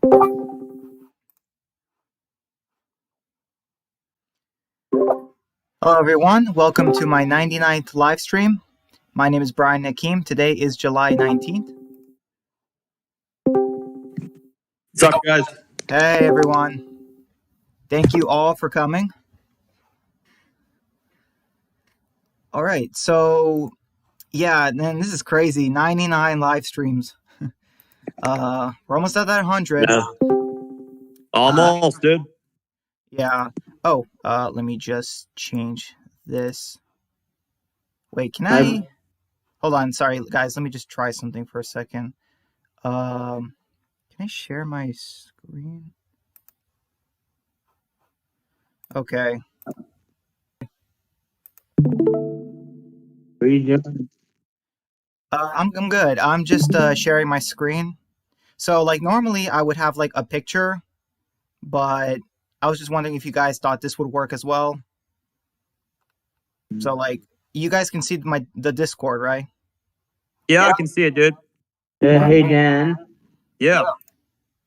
Hello everyone, welcome to my 99th live stream. My name is Brian Hakeem. Today is July 19th. What's up, guys? Hey everyone. Thank you all for coming. Alright, so yeah, man, this is crazy. 99 live streams. We're almost at that 100. Yeah. Almost, dude. Yeah. Oh, let me just change this. Wait, can I... Hold on, sorry guys, let me just try something for a second. Can I share my screen? Okay. What are you doing? I'm good. I'm just sharing my screen. So like normally I would have like a picture, but I was just wondering if you guys thought this would work as well. So like you guys can see the Discord, right? Yeah, I can see it, dude. Hey, Dan. Yeah.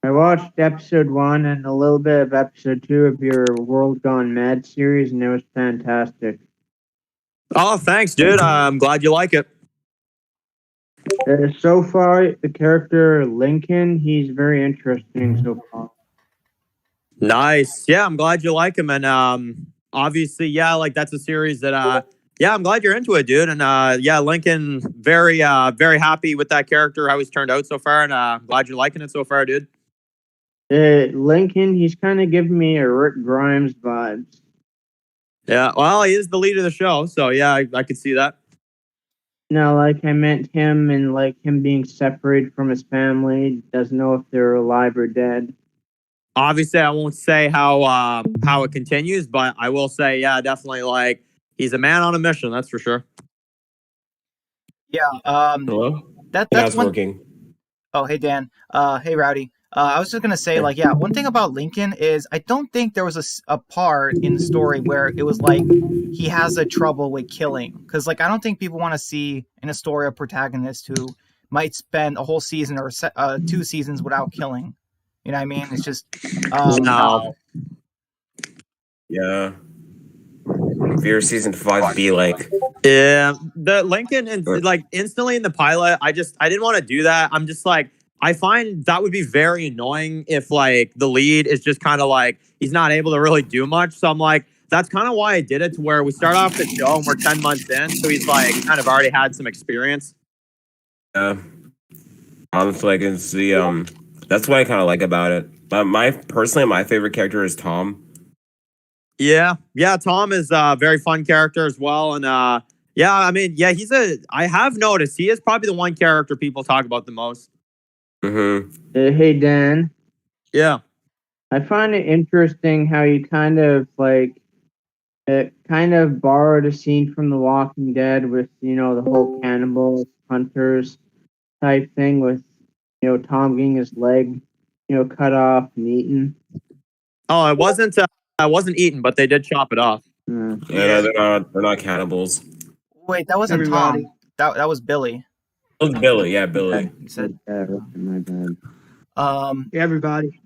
I watched episode 1 and a little bit of episode 2 of your World Gone Mad series, and it was fantastic. Oh, thanks, dude. I'm glad you like it. So far, the character Lincoln, he's very interesting so far. Nice. Yeah, I'm glad you like him. And obviously, yeah, like that's a series that yeah, I'm glad you're into it, dude. And yeah, Lincoln, very happy with that character, how he's turned out so far, and glad you're liking it so far, dude. Lincoln, he's kind of giving me a Rick Grimes vibes. Yeah, well, he is the lead of the show, so yeah, I could see that. No, like I meant him and like him being separated from his family, doesn't know if they're alive or dead. Obviously, I won't say how it continues, but I will say, yeah, definitely, like he's a man on a mission. That's for sure. Yeah. Hello? That's working. Oh, hey Dan. Hey Rowdy. I was just gonna say, like, yeah, one thing about Lincoln is I don't think there was a part in the story where it was like he has a trouble with killing, because like I don't think people want to see in a story a protagonist who might spend a whole season or 2 seasons without killing. You know what I mean? It's just No. Yeah. Fear season 5 be like. Yeah, the Lincoln and like instantly in the pilot, I didn't want to do that. I'm just like, I find that would be very annoying if like the lead is just kind of like he's not able to really do much. So I'm like, that's kind of why I did it, to where we start off the show and we're 10 months in, so he's like kind of already had some experience. Yeah. Honestly, I can see that's what I kind of like about it. My favorite character is Tom. Yeah, Tom is a very fun character as well, and yeah, I mean, yeah, I have noticed he is probably the one character people talk about the most. Mm-hmm. Hey, Dan. Yeah. I find it interesting how you kind of borrowed a scene from The Walking Dead with, the whole cannibal hunters type thing with, Tom getting his leg, cut off and eaten. Oh, I wasn't eaten, but they did chop it off. Yeah, they're not cannibals. Wait, that wasn't Tom. That was Billy. It was Billy, yeah, Billy. He said, my bad. Hey everybody.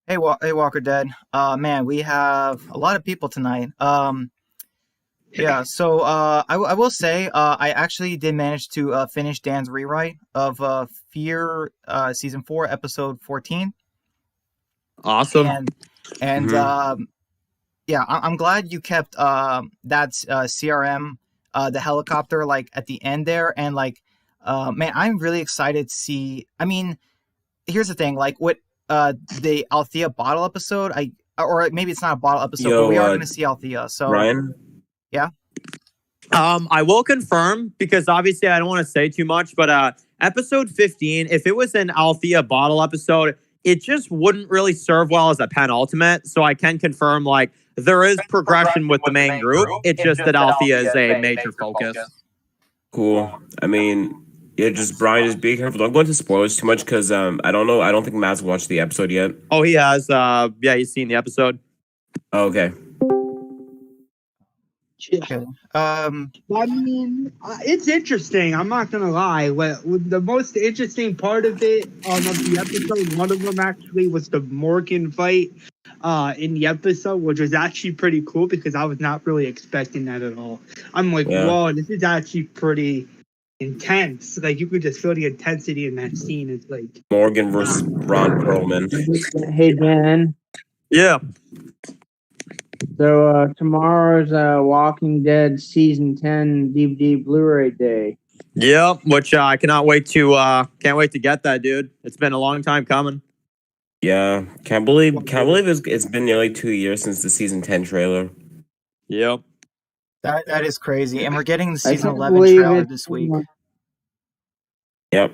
Hey Walker Dead. Man, we have a lot of people tonight. Yeah, so I will say I actually did manage to finish Dan's rewrite of Fear season 4 episode 14. Awesome. And yeah, I'm glad you kept that CRM, the helicopter, like at the end there, and like man, I'm really excited to see. I mean, here's the thing, like with the Althea bottle episode, or maybe it's not a bottle episode, but we are going to see Althea. So Ryan? Yeah. I will confirm, because obviously I don't want to say too much, but episode 15, if it was an Althea bottle episode, it just wouldn't really serve well as a penultimate. So I can confirm, like, there is progression with the main group. It's just that Althea is a major focus. Cool. I mean, yeah, Brian, just be careful. Don't go into spoilers too much, because I don't know. I don't think Matt's watched the episode yet. Oh, he has. Yeah, he's seen the episode. Oh, okay. Yeah. Okay. I mean, it's interesting. I'm not gonna lie. The most interesting part of it of the episode, one of them actually was the Morgan fight in the episode, which was actually pretty cool because I was not really expecting that at all. I'm like, Yeah. whoa, this is actually pretty intense. Like you could just feel the intensity in that scene. It's like Morgan versus Ron Perlman. Hey Dan. Yeah. So tomorrow's Walking Dead season 10 DVD Blu-ray day. Yep. Which I cannot wait to get that, dude. It's been a long time coming. Yeah, can't believe it's been nearly 2 years since the season 10 trailer. Yep. That is crazy, and we're getting the season can't 11 believe trailer it's this week. Yep.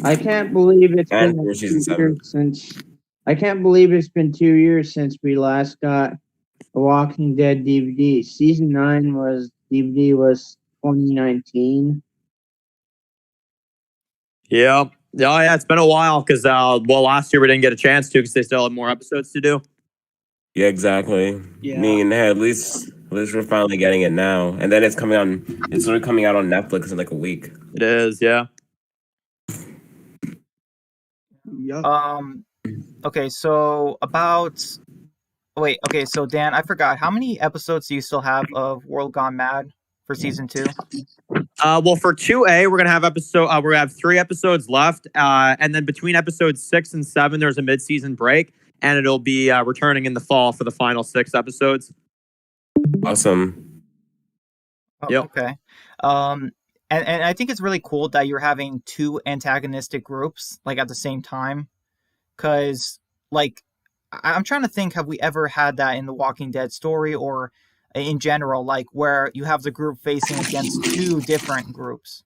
I can't believe it's And been for season 7. 2 years since. I can't believe it's been 2 years since we last got a Walking Dead DVD. Season 9 DVD was 2019. Yep. Oh yeah, it's been a while because last year we didn't get a chance to because they still had more episodes to do. Yeah, exactly. Yeah. I mean, hey, at least we're finally getting it now, and then it's coming on. It's sort of coming out on Netflix in like a week. It is, yeah. yeah. Okay, so so Dan, I forgot, how many episodes do you still have of World Gone Mad for season 2? Well, for 2A, we're gonna have 3 episodes left, and then between episodes 6 and 7, there's a mid-season break, and it'll be returning in the fall for the final 6 episodes. Awesome. Oh, Yep. okay. And I think it's really cool that you're having 2 antagonistic groups like at the same time, because like I'm trying to think, have we ever had that in the Walking Dead story or in general, like where you have the group facing against 2 different groups?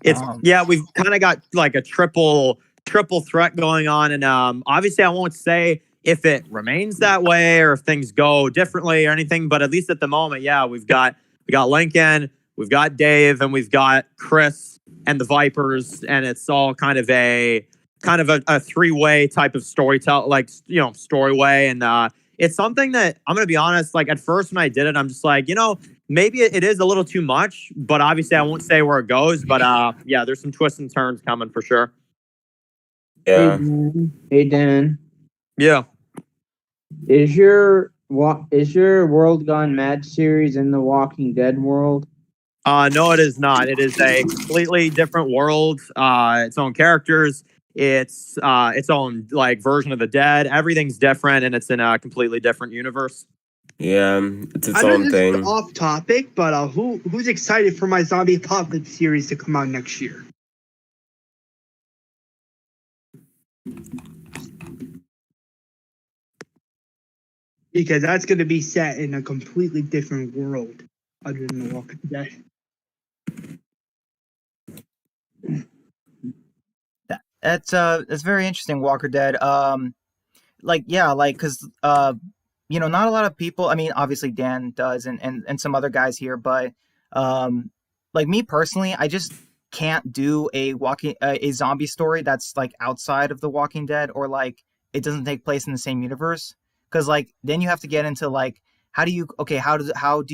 We've kind of got like a triple threat going on, and obviously I won't say if it remains that way or if things go differently or anything, but at least at the moment, yeah, we got Lincoln, we've got Dave, and we've got Chris and the Vipers, and it's all kind of a 3-way type of storyway, and it's something that I'm gonna be honest, like at first when I did it, I'm just like, maybe it is a little too much, but obviously I won't say where it goes, but yeah, there's some twists and turns coming for sure. Yeah. Hey Dan. Yeah. Is your World Gone Mad series in the Walking Dead world? No, it is not. It is a completely different world. Its own characters. It's its own like version of the dead. Everything's different, and it's in a completely different universe. Yeah, it's its I know own this thing. is off topic, but who's excited for my zombie apocalypse series to come out next year? Because that's going to be set in a completely different world other than The Walking Dead. That's very interesting, Walker Dead. Because not a lot of people. I mean, obviously Dan does, and some other guys here, but like me personally, I just can't do a zombie story that's like outside of The Walking Dead, or like it doesn't take place in the same universe. Because like then you have to get into like how do you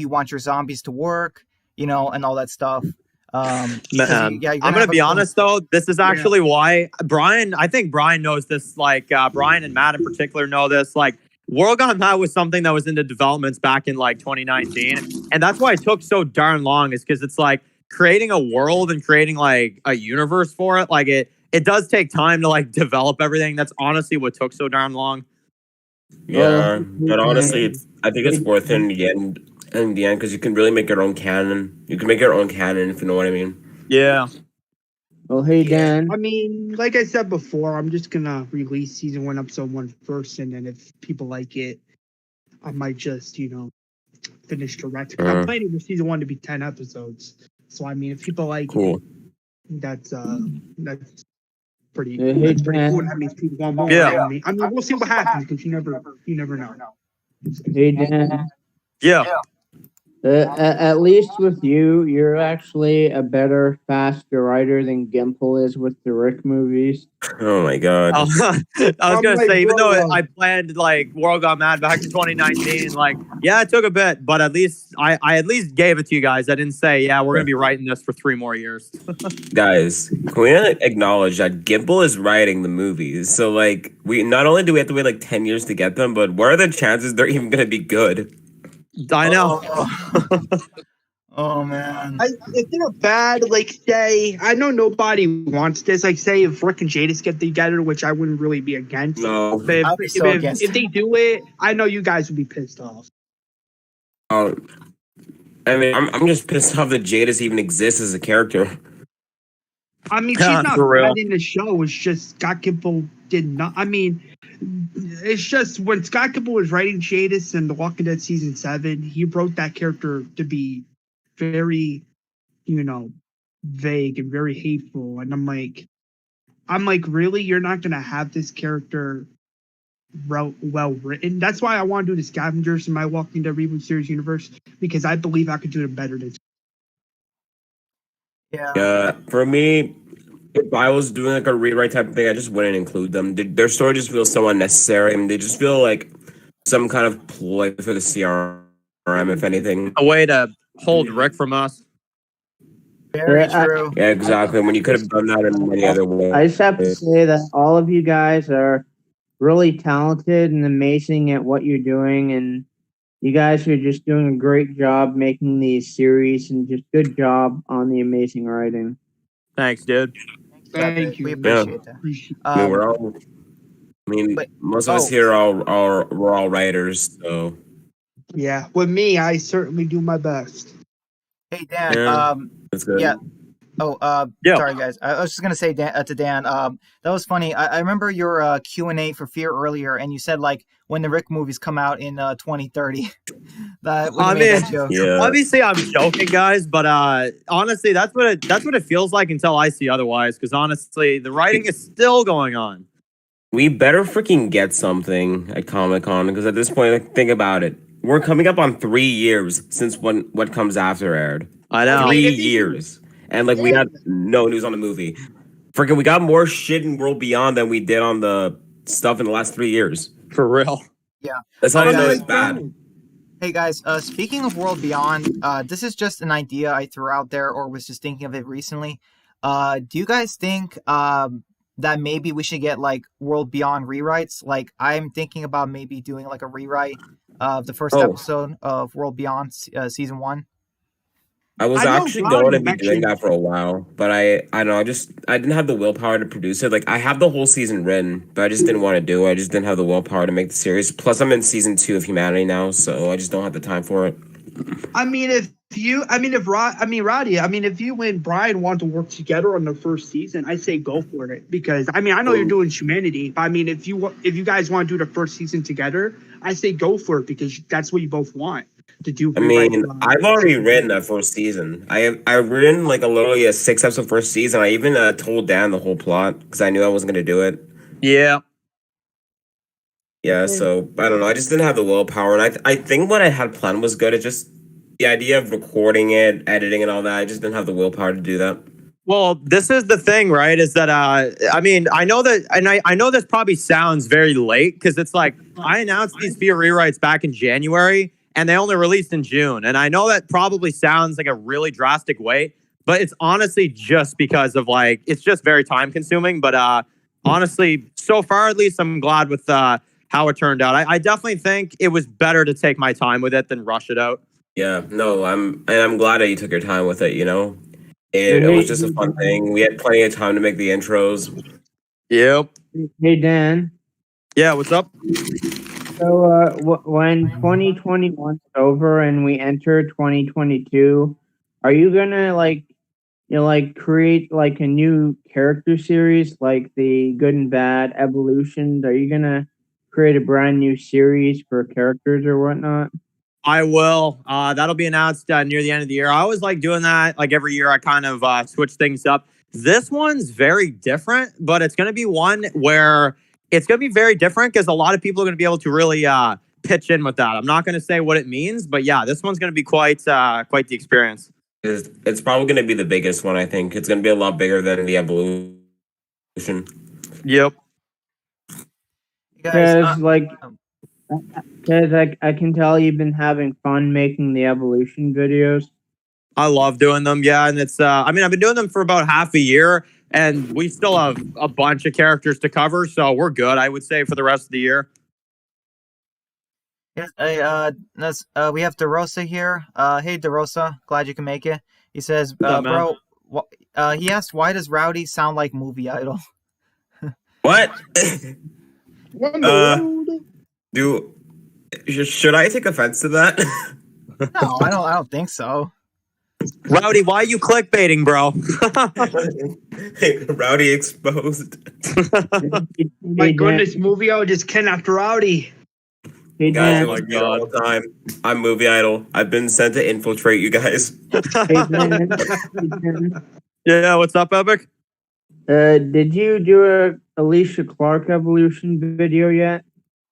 want your zombies to work, and all that stuff. I'm gonna be honest though, this is actually why Brian, I think Brian knows this, like Brian and Matt in particular know this, like World Gone Mad was something that was into developments back in like 2019, and that's why it took so darn long, is because it's like creating a world and creating like a universe for it, like it does take time to like develop everything. That's honestly what took so darn long. Yeah, but honestly, I think it's worth it in the end. Because you can really make your own canon. You can make your own canon, if you know what I mean. Yeah. Well, hey Dan. I mean, like I said before, I'm just gonna release season 1, episode 1 first, and then if people like it, I might just finish the rest. Because I'm planning for season 1 to be 10 episodes. So I mean, if people like it, that's pretty. That's pretty cool. That means people want more. Yeah. I mean, we'll see what happens because you never know. Hey Dan. Yeah. At least with you, you're actually a better, faster writer than Gimple is with the Rick movies. Oh my god. I was I'm gonna like, say, even bro, though I planned like World Got Mad back in 2019, like yeah, it took a bit, but at least I at least gave it to you guys. I didn't say, yeah, we're gonna be writing this for 3 more years. Guys, can we acknowledge that Gimple is writing the movies? So like, we not only do we have to wait like 10 years to get them, but what are the chances they're even gonna be good? I know. Oh man. if they're bad, like say, I know nobody wants this. Like say, if Rick and Jadis get together, which I wouldn't really be against. No. But I'll be so against if they do it, I know you guys would be pissed off. I mean, I'm just pissed off that Jadis even exists as a character. I mean, she's not For real. bad in the show. It's just Scott Gimple did not. I mean, it's just when Scott Gimple was writing Jadis in The Walking Dead season 7, he wrote that character to be very, vague and very hateful. And I'm like, really, you're not gonna have this character well written? That's why I want to do the Scavengers in my Walking Dead reboot series universe, because I believe I could do it better than. Yeah. For me, if I was doing like a rewrite type of thing, I just wouldn't include them. Their story just feels so unnecessary. I mean, they just feel like some kind of ploy for the CRM, if anything. A way to hold Rick from us. Very true. Yeah, exactly. When you could have done that in many other ways. I just have to say that all of you guys are really talented and amazing at what you're doing, and you guys are just doing a great job making these series, and just good job on the amazing writing. Thanks, dude. Thank you. We appreciate that. I mean, we're all. I mean, most of us here we're all writers, so. Yeah, with me, I certainly do my best. Hey Dan. Yeah, that's good. Yeah. Oh, Yeah. sorry guys. I was just gonna say to Dan. That was funny. I remember your Q&A for Fear earlier, and you said like when the Rick movies come out in 2030. That I made mean, that joke. Yeah. obviously I'm joking, guys, but honestly, that's what it feels like until I see otherwise. Because honestly, the writing is still going on. We better freaking get something at Comic-Con, because at this point, like, think about it. We're coming up on 3 years since what comes after aired. I know. 3 years. And like we got no news on the movie. Freaking, we got more shit in World Beyond than we did on the stuff in the last 3 years. For real. Yeah. That's how I know guys, it's bad. Hey guys, speaking of World Beyond, this is just an idea I threw out there or was just thinking of it recently. Do you guys think that maybe we should get like World Beyond rewrites? Like I'm thinking about maybe doing like a rewrite of the first episode of World Beyond season 1. I was I know actually Ronnie going to be mentioned- doing that for a while, but I don't know, I didn't have the willpower to produce it. Like I have the whole season written, but I just didn't want to do it. I just didn't have the willpower to make the series. Plus I'm in season 2 of Humanity now, so I just don't have the time for it. Roddy, if you and Brian want to work together on the first season, I say go for it, because I know you're doing Humanity, but I mean if you guys want to do the first season together, I say go for it, because that's what you both want to do. I mean, I've already written that first season. I've written like literally a 6-episode first season. I even told Dan the whole plot because I knew I wasn't going to do it. Yeah. Yeah, so I don't know. I just didn't have the willpower, and I think what I had planned was good. It's just the idea of recording it, editing, and all that. I just didn't have the willpower to do that. Well, this is the thing, right? Is that I mean, I know that, and I know this probably sounds very late because it's like I announced these Fear rewrites back in January, and they only released in June. And I know that probably sounds like a really drastic wait, but it's honestly just because of like it's just very time consuming. But honestly, so far at least, I'm glad with how it turned out. I definitely think it was better to take my time with it than rush it out. Yeah, no, I'm glad that you took your time with it. You know, it was just a fun thing. We had plenty of time to make the intros. Yep. Hey Dan. Yeah. What's up? So when 2021 is over and we enter 2022, are you gonna create like a new character series like the Good and Bad Evolutions? Are you gonna create a brand new series for characters or whatnot? I will. That'll be announced near the end of the year. I always like doing that. Like every year, I kind of switch things up. This one's very different, but it's going to be one where it's going to be very different because a lot of people are going to be able to really pitch in with that. I'm not going to say what it means, but yeah, this one's going to be quite the experience. It's probably going to be the biggest one. I think it's going to be a lot bigger than the evolution. Yep. Because I can tell you've been having fun making the evolution videos. I love doing them. Yeah, and it's I've been doing them for about half a year, and we still have a bunch of characters to cover, so we're good. I would say for the rest of the year. Yes, we have DeRosa here. Hey DeRosa, glad you can make it. He says, up, bro, he asked, why does Rowdy sound like Movie Idol? What? What in the world? Should I take offense to that? No, I don't think so. Rowdy, why are you clickbaiting, bro? Rowdy exposed. My goodness, movie I just Ken after Rowdy. Hey, Guys, Dan. it was me all the time. I'm Movie Idol. I've been sent to infiltrate you guys. Hey, Dan. Yeah, what's up, Epic? Did you do a Alicia Clark evolution video yet?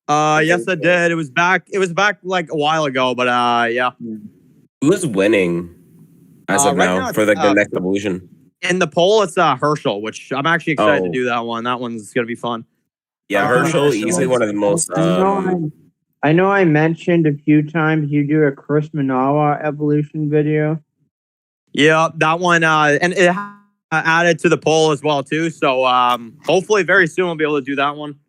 Yes, I did. It was back like a while ago, but yeah. Who's winning as of right now now for the next evolution? In the poll, it's Herschel, which I'm actually excited to Oh. do that one. That one's gonna be fun. Yeah, Herschel, easily one of the most. I know I mentioned a few times you do a Chris Manawa evolution video. Yeah, that one, and it added to the poll as well too. So hopefully very soon we'll be able to do that one.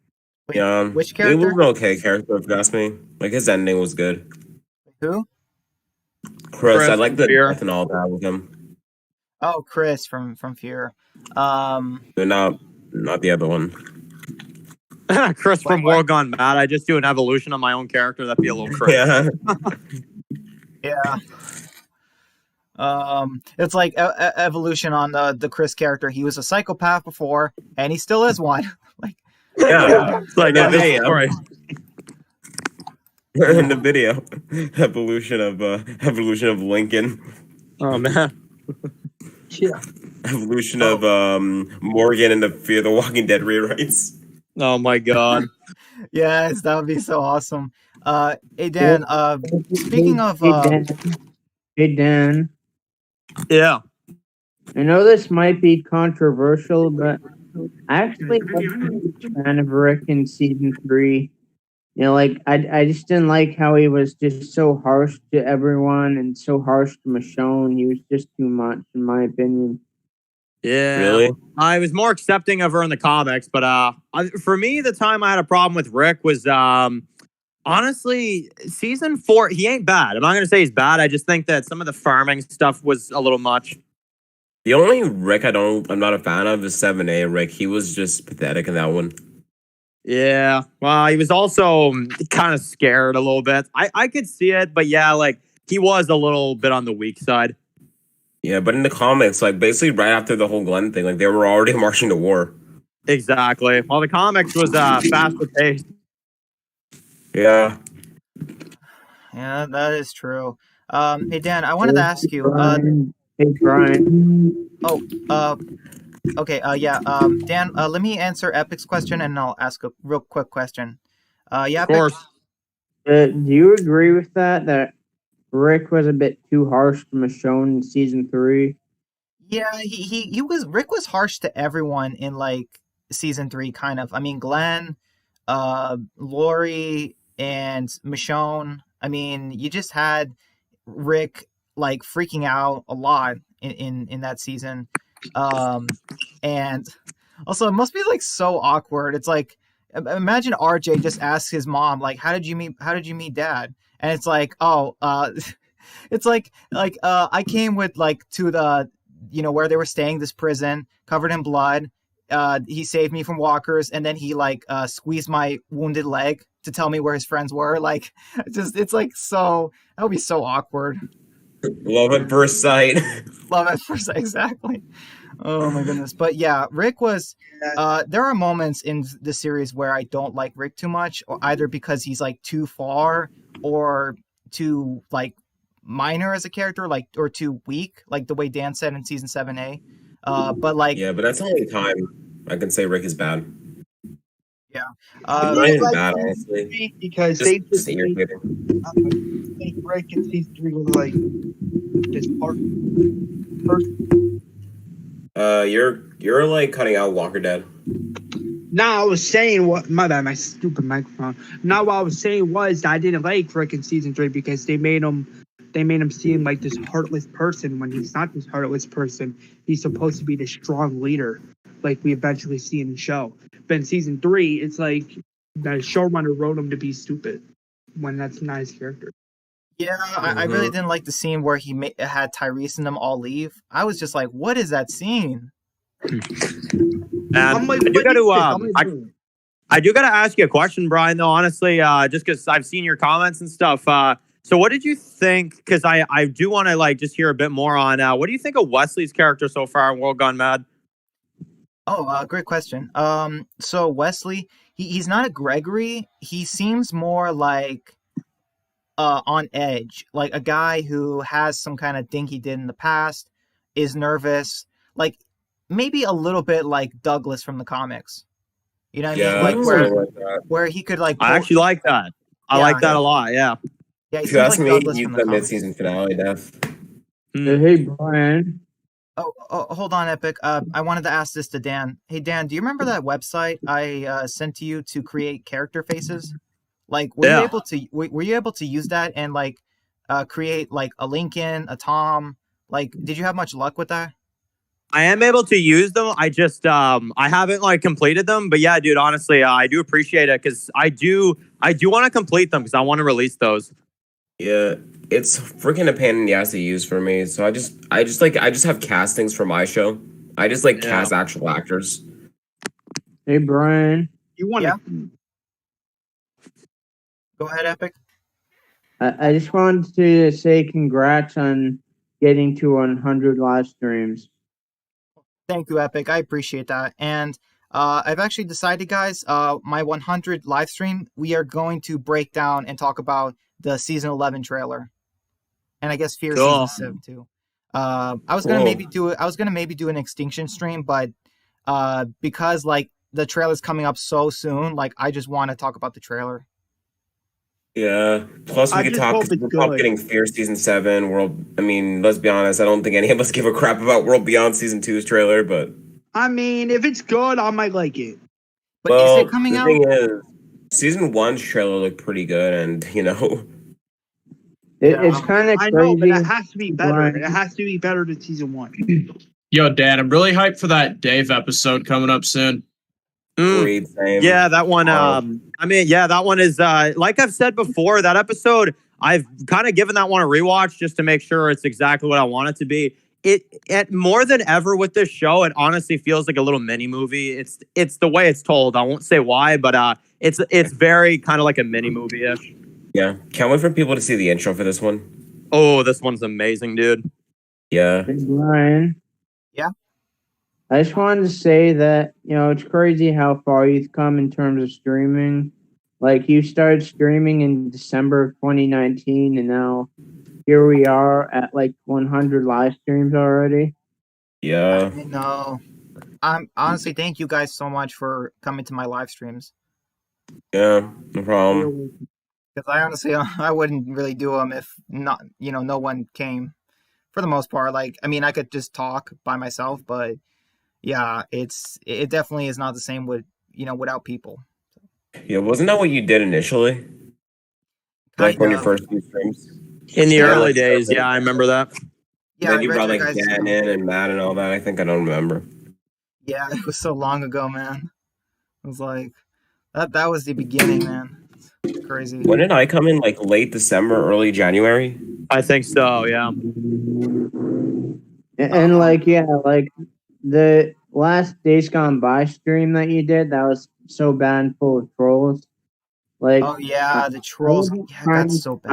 Wait, Yeah, which It character? was an okay character, if you ask me. Like, his ending was good. Who? Chris, I like the Fear. death and all that with him. Oh, Chris from Fear. But not the other one. Chris from What? War Gone Mad. I just do an evolution on my own character. That'd be a little crazy. Yeah. Yeah. It's like evolution on the Chris character. He was a psychopath before, and he still is one. Like, Yeah. It's like, Yeah, hey, hey, sorry. In the video, evolution of Lincoln, Oh man. Yeah. evolution of Morgan and the Fear the Walking Dead rewrites. Oh my god. yes, that would be so awesome. Hey Dan. Speaking of, Hey Dan. Yeah. I know this might be controversial, but I actually wasn't a fan of Rick in season 3. You know, like I just didn't like how he was just so harsh to everyone and so harsh to Michonne. He was just too much, in my opinion. Yeah. Really? I was more accepting of her in the comics, but for me, the time I had a problem with Rick was honestly season 4. He ain't bad. I'm not gonna say he's bad. I just think that some of the farming stuff was a little much. The only Rick I'm not a fan of is 7A Rick. He was just pathetic in that one. Yeah. Well, he was also kind of scared a little bit. I could see it, but yeah, like he was a little bit on the weak side. Yeah, but in the comics, like basically right after the whole Glenn thing, like they were already marching to war. Exactly. Well, the comics was faster paced. Yeah. yeah, that is true. Hey Dan, I wanted to ask you. Hey Brian. Okay. Yeah. Dan, let me answer Epic's question, and I'll ask a real quick question. Yeah. Of course. Do you agree with that Rick was a bit too harsh to Michonne in season 3? Yeah. Rick was harsh to everyone in like season 3, kind of. I mean, Glenn, Lori, and Michonne. I mean, you just had Rick like freaking out a lot in that season. And also it must be like so awkward. It's like, imagine RJ just asks his mom, like, how did you meet dad? And it's like, oh, it's like I came with like to the, where they were staying, this prison covered in blood. He saved me from walkers, and then he like squeezed my wounded leg to tell me where his friends were. Like, it's like, so that would be so awkward. Love at first sight. Love at first sight, exactly. Oh my goodness. But yeah, Rick was there are moments in the series where I don't like Rick too much, or either because he's like too far or too like minor as a character, like, or too weak, like the way Dan said in season 7A. But like, Yeah, but that's the only time I can say Rick is bad. I'm It's Uh, not gonna even like bad, season honestly. 3 because they Just just irritating. make Rick in season 3 look like this part person. You're like cutting out Walker Dead. Now I was saying what my bad, my stupid microphone. Now what I was saying was that I didn't like Rick in season 3 because they made him seem like this heartless person when he's not this heartless person. He's supposed to be the strong leader, like we eventually see in the show. But in season 3, it's like the showrunner wrote him to be stupid when that's not his character. yeah, I really didn't like the scene where he had Tyrese and them all leave. I was just like, what is that scene? And I'm like, I do what got is to this? I'm like, bro. I do got to ask you a question, Brian. Though honestly, just because I've seen your comments and stuff. So what did you think? Because I do want to like just hear a bit more on what do you think of Wesley's character so far in World Gone Mad? Oh, great question. So Wesley, he's not a Gregory. He seems more like on edge, like a guy who has some kind of thing he did in the past, is nervous, like maybe a little bit like Douglas from the comics. You know what I mean? Yeah, Like something Mm, like that. where he could like I pull. actually like that. I Yeah, like that a lot. Yeah. yeah. He If you seems ask like me, Douglas use from the that comics. mid-season finale, Def. Hmm. Hey, Brian. Oh, hold on, Epic. I wanted to ask this to Dan. Hey, Dan, do you remember that website I sent to you to create character faces? Like, Yeah. were you able to use that and like create like a Lincoln, a Tom? Like, did you have much luck with that? I am able to use them. I just I haven't like completed them, but yeah, dude. Honestly, I do appreciate it because I do want to complete them because I want to release those. Yeah, it's freaking a pain in the ass to use for me. So I just have castings for my show. I just like Yeah. cast actual actors. Hey, Brian. You want Yeah. to? Go ahead, Epic. I just wanted to say congrats on getting to 100 live streams. Thank you, Epic. I appreciate that. And I've actually decided, guys, my 100 live stream, we are going to break down and talk about the season 11 trailer, and I guess Fear season Cool. 7 too. I was gonna Cool. maybe do it. I was gonna maybe do an extinction stream, but because like the trailer's coming up so soon, like I just want to talk about the trailer. Yeah. Plus, we I could just talk hope because it's we're probably good. getting Fear season 7. World. I mean, let's be honest. I don't think any of us give a crap about World Beyond season 2's trailer, but I mean, if it's good, I might like it. But is it well, coming the out? thing is, season 1's trailer looked pretty good, and It's Yeah. kind of I know, but it crazy. has to be better. Brian. It has to be better than season 1. Yo, Dad, I'm really hyped for that Dave episode coming up soon. Mm. agreed. Same. Yeah, that one. I mean, yeah, that one is like I've said before. That episode, I've kind of given that one a rewatch just to make sure it's exactly what I want it to be. It more than ever with this show, it honestly feels like a little mini movie. It's the way it's told. I won't say why, but it's very kind of like a mini movie ish. Yeah. Can't wait for people to see the intro for this one. Oh, this one's amazing, dude. Yeah. Hey, Brian. Yeah. I just wanted to say that, it's crazy how far you've come in terms of streaming. Like, you started streaming in December of 2019, and now here we are at like 100 live streams already. Yeah. I know. I'm honestly thank you guys so much for coming to my live streams. Yeah. No problem. Because I honestly I wouldn't really do them if not no one came. For the most part, like I mean I could just talk by myself, but yeah, it definitely is not the same with without people. Yeah. Wasn't that what you did initially? Like when you first do streams? In the Yeah. early days, yeah, I remember that. Yeah, Then I you read brought your like guys' Dan in and Matt and all that. I think I don't remember. Yeah, it was so long ago, man. It was like that was the beginning, man. It's crazy. When did I come in? Like late December, early January? I think so. Yeah. And like, yeah, like the last Days Gone By stream that you did, that was so bad and full of trolls. Like, Oh yeah, the I trolls. wasn't Yeah, it got so bad.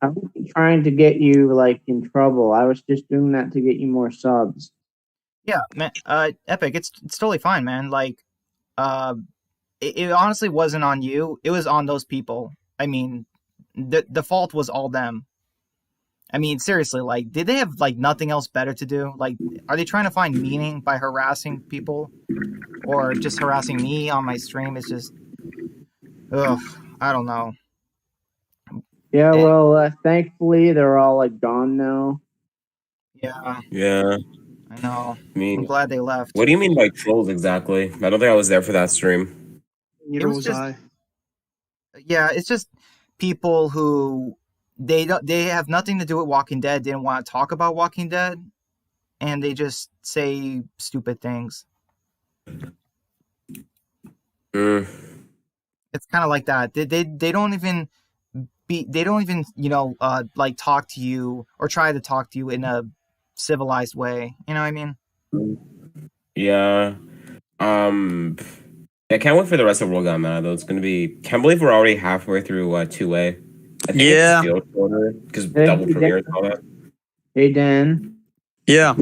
I wasn't trying to get you like in trouble. I was just doing that to get you more subs. Yeah, man. Epic, it's totally fine, man. Like, it honestly wasn't on you. It was on those people. I mean, the fault was all them. I mean, seriously, like, did they have like nothing else better to do? Like, are they trying to find meaning by harassing people, or just harassing me on my stream? It's just, ugh, I don't know. Yeah, And, well, thankfully they're all like gone now. yeah, Yeah. I know. I I'm mean, glad they left. what do you mean by trolls exactly? I don't think I was there for that stream. It Neither was was just, I. yeah, it's just people who they have nothing to do with Walking Dead, didn't want to talk about Walking Dead, and they just say stupid things. Mm. It's kind of like that. They don't even like talk to you or try to talk to you in a civilized way. You know what I mean? Yeah. I can't wait for the rest of World Gone Mad though. It's gonna be. Can't believe we're already halfway through 2A. I think it's Yeah. still shorter because Hey, double premiere and all that. Hey Dan, Yeah.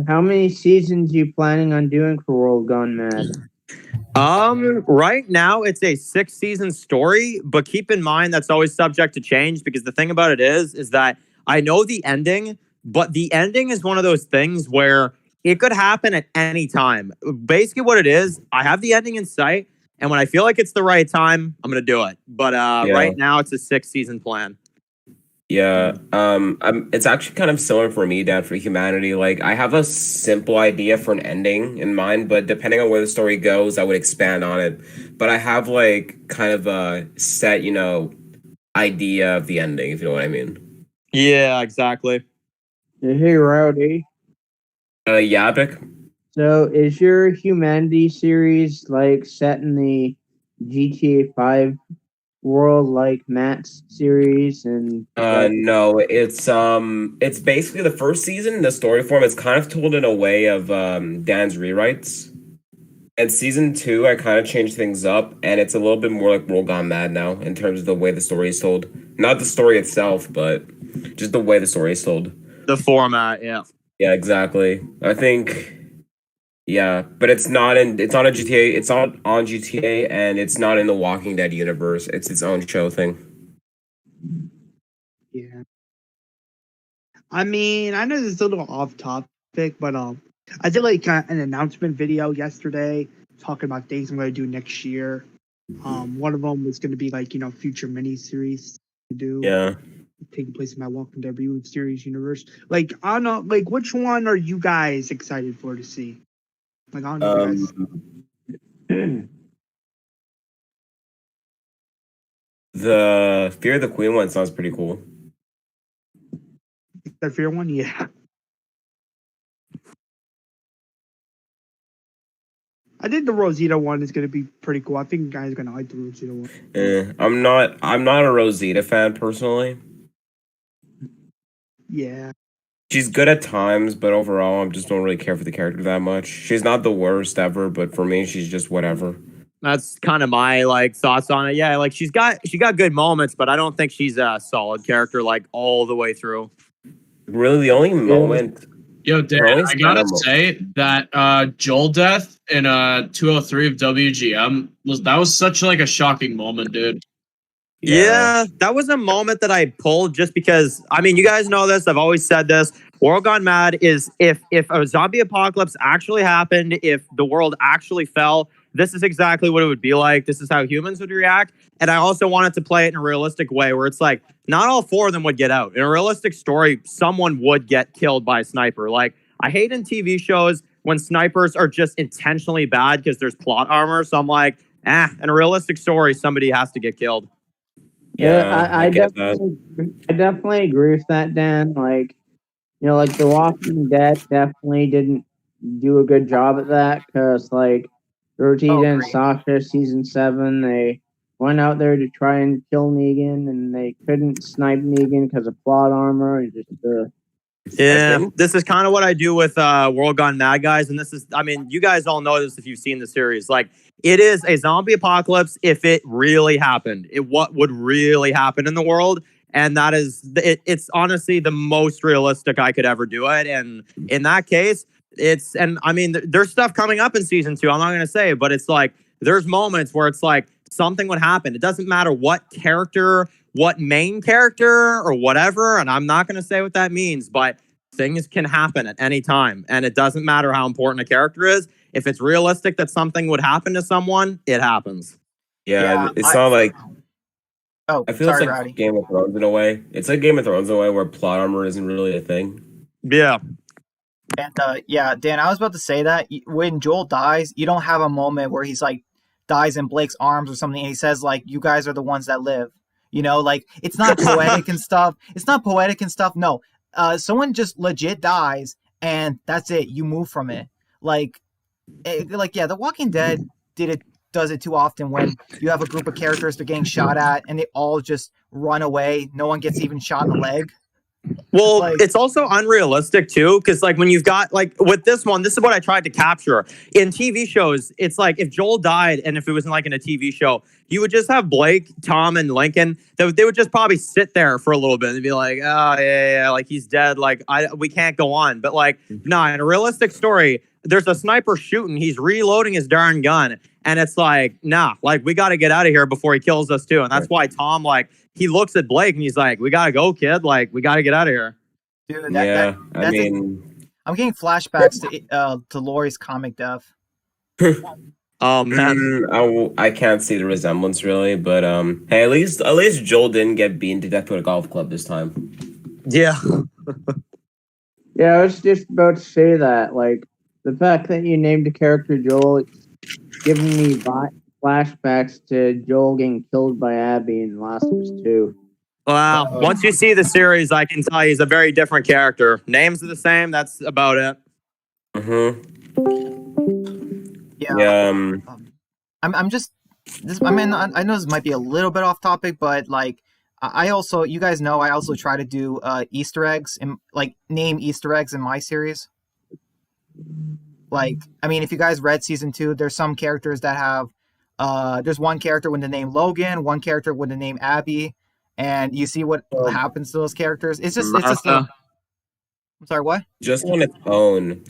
how many seasons you planning on doing for World Gone Mad? Right now it's a 6-season story, but keep in mind that's always subject to change because the thing about it is that I know the ending, but the ending is one of those things where it could happen at any time. Basically what it is, I have the ending in sight, and when I feel like it's the right time, I'm gonna do it. But Yeah. right now it's a 6-season plan. Yeah. It's actually kind of similar for me, Dad, for Humanity. Like, I have a simple idea for an ending in mind, but depending on where the story goes, I would expand on it. But I have like kind of a set, idea of the ending, if you know what I mean. Yeah, exactly. Hey Rowdy, Yeah, Vic. so is your Humanity series like set in the GTA 5 world like Matt's series and No, it's basically the first season, the story form is kind of told in a way of Dan's rewrites. And season 2, I kind of changed things up, and it's a little bit more like World Gone Mad now in terms of the way the story is told. Not the story itself, but just the way the story is told. The format, yeah. Yeah, exactly. I think, yeah, but it's not in. It's on a GTA. It's on GTA, and it's not in the Walking Dead universe. It's its own show thing. Yeah. I mean, I know this is a little off topic, but I did like an announcement video yesterday talking about things I'm going to do next year. One of them was going to be like future miniseries to do Yeah. taking place in my Walking Dead reboot series universe. Like, I don't know, like which one are you guys excited for to see? Like, I don't know if you guys. The Fear of the Queen one sounds pretty cool. That fear one, yeah. I think the Rosita one is going to be pretty cool. I think you guys are going to like the Rosita one. I'm not a Rosita fan personally. Yeah. She's good at times, but overall, I just don't really care for the character that much. She's not the worst ever, but for me, she's just whatever. That's kind of my like thoughts on it. Yeah, like she got good moments, but I don't think she's a solid character like all the way through. Really, the only moment. Yo, Dan, I gotta say that Joel death in 203 of WGM was such like a shocking moment, dude. Yeah, that was a moment that I pulled just because, I mean, you guys know this. I've always said this. World Gone Mad is if a zombie apocalypse actually happened, if the world actually fell, this is exactly what it would be like. This is how humans would react. And I also wanted to play it in a realistic way where it's like, not all 4 of them would get out. In a realistic story, someone would get killed by a sniper. Like, I hate in TV shows when snipers are just intentionally bad because there's plot armor. So I'm like, in a realistic story, somebody has to get killed. Yeah, I definitely agree with that, Dan. Like, like The Walking Dead definitely didn't do a good job at that because, like, Rosita and Sasha season 7, they went out there to try and kill Negan, and they couldn't snipe Negan because of plot armor. And just yeah, this is kind of what I do with World Gone Mad, guys. And this is, I mean, you guys all know this if you've seen the series. Like, it is a zombie apocalypse if it really happened. What would really happen in the world. And that is, it's honestly the most realistic I could ever do it. And in that case, and I mean, there's stuff coming up in season 2. I'm not going to say, but it's like, there's moments where it's like something would happen. It doesn't matter what character, what main character or whatever, and I'm not going to say what that means, but things can happen at any time, and it doesn't matter how important a character is. If it's realistic that something would happen to someone, it happens. Yeah, it's not like Oh, I feel sorry, it's like Rowdy. Game of Thrones in a way. It's like Game of Thrones in a way where plot armor isn't really a thing. Yeah. And yeah, Dan, I was about to say that when Joel dies, you don't have a moment where he's like dies in Blake's arms or something, and he says like, "You guys are the ones that live." You know, like it's not poetic and stuff. It's not poetic and stuff. No, someone just legit dies, and that's it. You move from it. Like yeah, The Walking Dead does it too often when you have a group of characters they're getting shot at and they all just run away. No one gets even shot in the leg. Well, Like- it's also unrealistic too, because like when you've got like with this one, this is what I tried to capture in TV shows. It's like if Joel died, and if it was like in a TV show, you would just have Blake, Tom, and Lincoln. They would just probably sit there for a little bit and be like, "Oh yeah, like he's dead. Like we can't go on." But like, nah, in a realistic story, there's a sniper shooting. He's reloading his darn gun, and it's like, nah, like we got to get out of here before he kills us too. And that's why Tom like. He looks at Blake and he's like, "We gotta go, kid. Like, we gotta get out of here." Dude, I'm getting flashbacks to Laurie's comic death. Oh man, I can't see the resemblance really, but hey, at least Joel didn't get beaten to death with a golf club this time. yeah. Yeah, I was just about to say that. Like, the fact that you named the character Joel, it's giving me flashbacks to Joel getting killed by Abby in Last of Us 2. Wow. Once you see the series, I can tell he's a very different character. Names are the same. That's about it. Yeah. I'm just this. I mean, I know this might be a little bit off topic, but like, I also, you guys know, I also try to do Easter eggs and like name Easter eggs in my series. Like, I mean, if you guys read season 2, there's some characters that have. There's one character with the name Logan, one character with the name Abby, and you see what happens to those characters. It's just I'm sorry, what? Just on its own,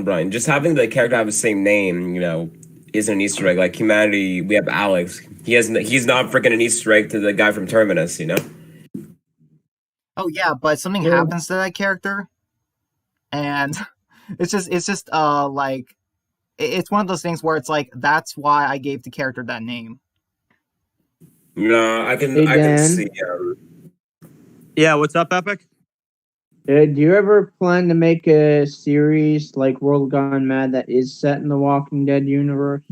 Brian. Just having the character have the same name, is an Easter egg. Like Humanity, we have Alex. He's not freaking an Easter egg to the guy from Terminus, Oh yeah, but something happens to that character, and it's just like. It's one of those things where it's like, that's why I gave the character that name. No, I can see. Yeah, what's up, Epic? Do you ever plan to make a series like World Gone Mad that is set in the Walking Dead universe?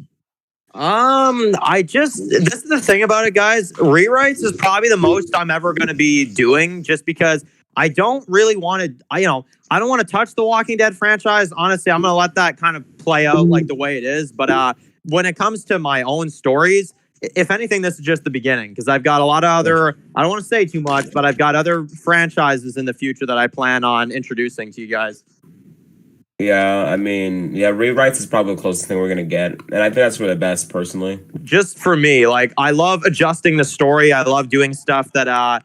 This is the thing about it, guys. Rewrites is probably the most I'm ever going to be doing, just because I don't really want to, I don't want to touch the Walking Dead franchise. Honestly, I'm going to let that kind of play out like the way it is. But when it comes to my own stories, if anything, this is just the beginning, because I've got a lot of other, I don't want to say too much, but I've got other franchises in the future that I plan on introducing to you guys. Yeah, I mean, rewrites is probably the closest thing we're going to get. And I think that's for the best, personally. Just for me, like, I love adjusting the story. I love doing stuff that,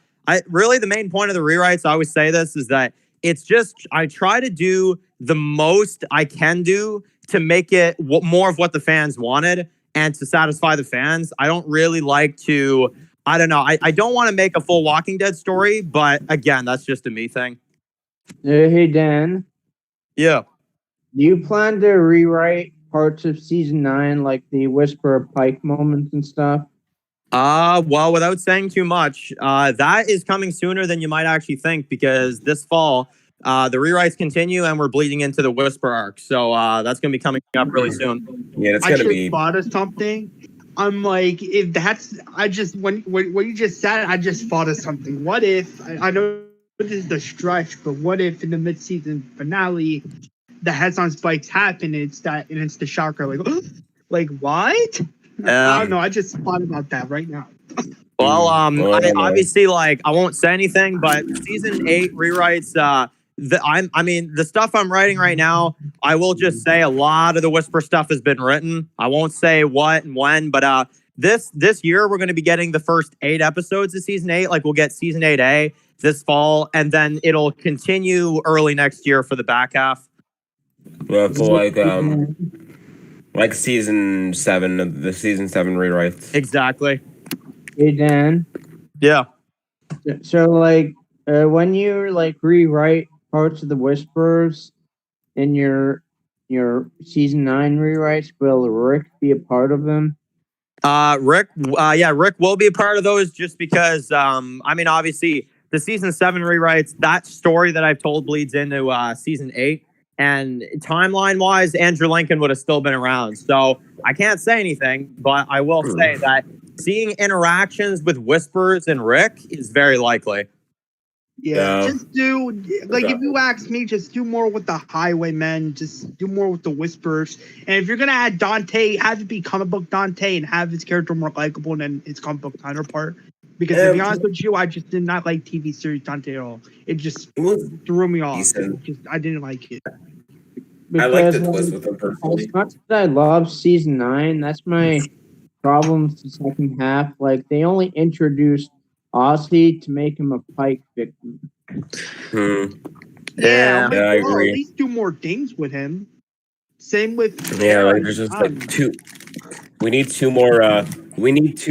really, the main point of the rewrites, I always say this, is that it's just, I try to do the most I can do to make it more of what the fans wanted and to satisfy the fans. I don't really like to, I don't know, I don't want to make a full Walking Dead story, but again, that's just a me thing. Hey, Dan. Yeah. Do you plan to rewrite parts of season 9, like the Whisper of Pike moments and stuff? Well, without saying too much, that is coming sooner than you might actually think, because this fall, the rewrites continue and we're bleeding into the Whisper arc. So that's going to be coming up really soon. Yeah, it's going to be. I just thought of something. I'm like, if that's, when you just said it, I just thought of something. What if, I know this is the stretch, but what if in the mid-season finale, the heads on spikes happen, and it's the shocker, like what? I don't know. I just thought about that right now. Well, obviously, like, I won't say anything, but season 8 rewrites. The stuff I'm writing right now, I will just say a lot of the Whisper stuff has been written. I won't say what and when, but this year we're going to be getting the first 8 episodes of season 8. Like, we'll get season 8A this fall, and then it'll continue early next year for the back half. Yeah, for like season 7 of the season 7 rewrites. Exactly. Hey Dan. Yeah. So like when you like rewrite parts of the Whispers in your season 9 rewrites, will Rick be a part of them? Rick will be a part of those just because I mean obviously the season 7 rewrites, that story that I've told bleeds into season 8, and timeline wise Andrew Lincoln would have still been around. So I can't say anything, but I will say that seeing interactions with Whispers and Rick is very likely. Yeah, just do like if you ask me, just do more with the Highwaymen, just do more with the Whispers. And if you're gonna add Dante, have it be comic book Dante and have his character more likable than his comic book counterpart. Because to be honest with you, I just did not like TV series Dante at all. It just threw me off. I didn't like it. Because, I like the twist with him personally. As much as I love season 9, that's my problem with the second half. Like they only introduced Ozzy to make him a Pike victim. Yeah, I agree. At least do more things with him. Same with like there's just like two. We need two